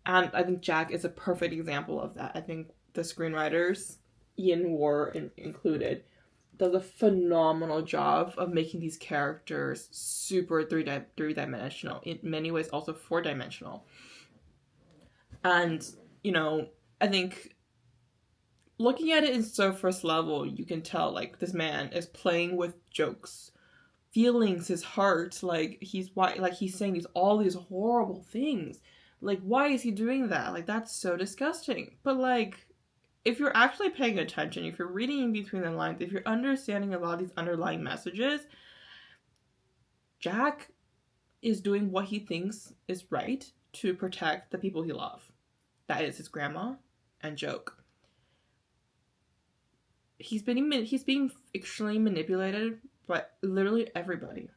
And I think Jack is a perfect example of that. I think the screenwriters, Ian War included, does a phenomenal job of making these characters super three-dimensional, in many ways also four-dimensional. And, you know, I think looking at it in surface level, you can tell like this man is playing with Joke's feelings, his heart, like he's saying all these horrible things. Like, why is he doing that? Like, that's so disgusting. But like, if you're actually paying attention, if you're reading in between the lines, if you're understanding a lot of these underlying messages, Jack is doing what he thinks is right to protect the people he loves. that is his grandma and Joke. He's being extremely manipulated by literally everybody.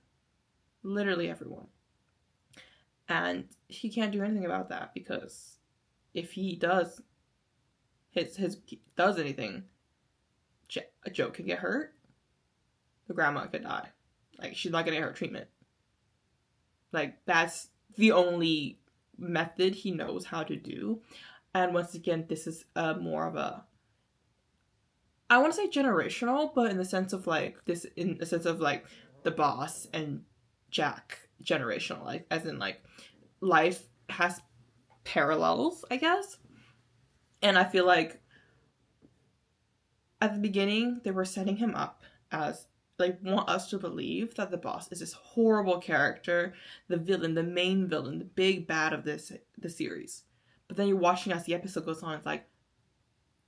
Literally everyone. And he can't do anything about that, because if he does does anything, Joke could get hurt. The grandma could die. Like, she's not gonna get her treatment. Like, that's the only method he knows how to do. And once again, this is more of a, I want to say generational, but in the sense of like the boss and Jack generational, like, as in like life has parallels, I guess. And I feel like at the beginning they were setting him up as, like, want us to believe that the boss is this horrible character, the villain, the main villain, the big bad of the series. But then you're watching as the episode goes on, it's like,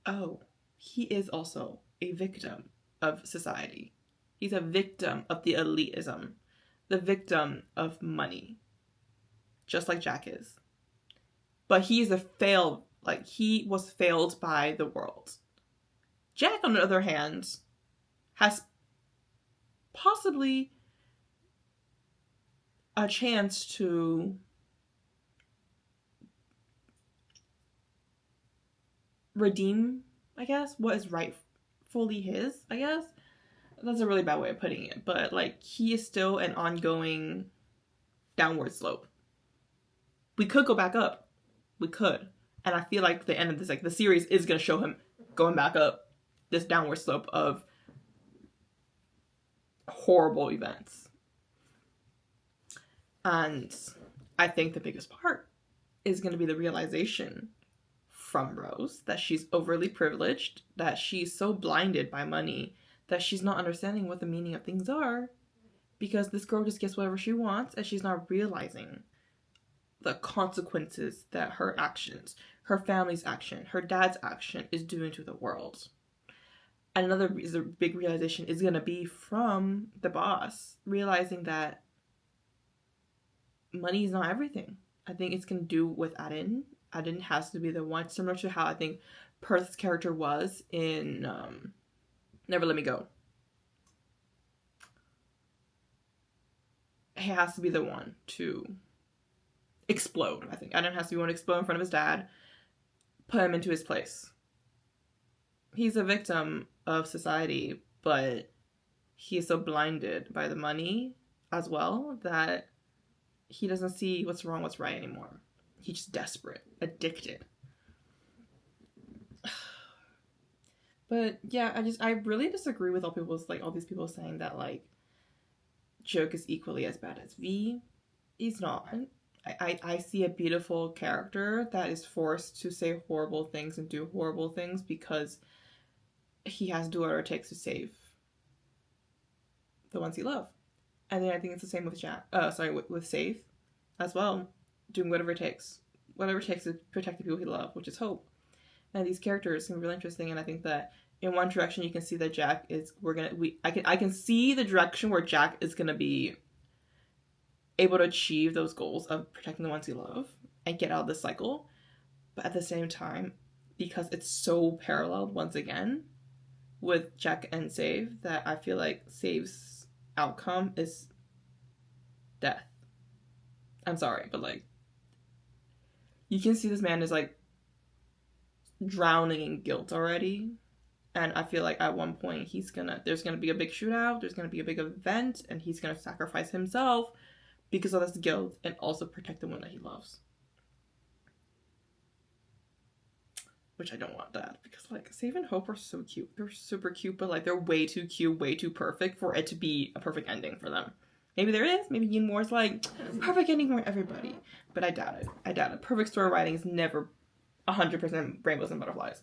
oh, he is also a victim of society. He's a victim of the elitism, the victim of money, just like Jack is. But he was failed by the world. Jack, on the other hand, has possibly a chance to redeem, I guess, what is rightfully his, I guess. That's a really bad way of putting it, but like, he is still an ongoing downward slope. We could go back up. We could. And I feel like the end of this, like, the series is going to show him going back up this downward slope of horrible events. And I think the biggest part is going to be the realization from Rose that she's overly privileged, that she's so blinded by money that she's not understanding what the meaning of things are, because this girl just gets whatever she wants and she's not realizing the consequences that her actions, her family's action, her dad's action is doing to the world. And another big realization is going to be from the boss, realizing that money is not everything. I think it's going to do with Aden. Aden has to be the one, similar to how I think Perth's character was in Never Let Me Go. He has to be the one to explode, I think. Aden has to be one to explode in front of his dad, put him into his place. He's a victim of society, but he's so blinded by the money as well that he doesn't see what's wrong, what's right anymore. He's just desperate, addicted. But yeah, I really disagree with all these people saying that like Joke is equally as bad as V. He's not. I see a beautiful character that is forced to say horrible things and do horrible things because he has to do whatever it takes to save the ones he loves. And then I think it's the same with with Safe as well, doing whatever it takes to protect the people he loves, which is Hope. And these characters seem really interesting, and I think that in one direction you can see that Jack is I can see the direction where Jack is gonna be able to achieve those goals of protecting the ones he loves and get out of this cycle. But at the same time, because it's so paralleled once again with Jack and Save, that I feel like Save's outcome is death. I'm sorry, but like, you can see this man is like drowning in guilt already, and I feel like at one point there's gonna be a big shootout, there's gonna be a big event, and he's gonna sacrifice himself because of this guilt and also protect the one that he loves. Which I don't want that, because like Save and Hope are so cute. They're super cute, but like they're way too cute, way too perfect for it to be a perfect ending for them. Maybe there is. Maybe Yin Moore's like perfect ending for everybody, but I doubt it. Perfect story writing is never 100% rainbows and butterflies.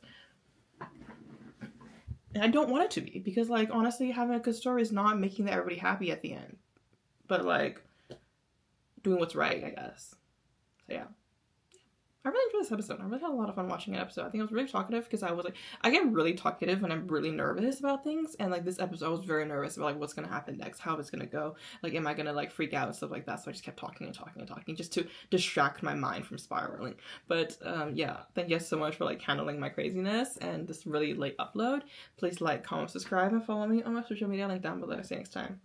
And I don't want it to be, because like honestly, having a good story is not making everybody happy at the end, but like doing what's right, I guess. So yeah. I really enjoyed this episode. I really had a lot of fun watching an episode. I think I was really talkative because I get really talkative when I'm really nervous about things. And like this episode, I was very nervous about like what's going to happen next, how it's going to go. Like, am I going to like freak out and stuff like that? So I just kept talking and talking and talking just to distract my mind from spiraling. But yeah, thank you guys so much for like handling my craziness and this really late upload. Please like, comment, subscribe, and follow me on my social media link down below. See you next time.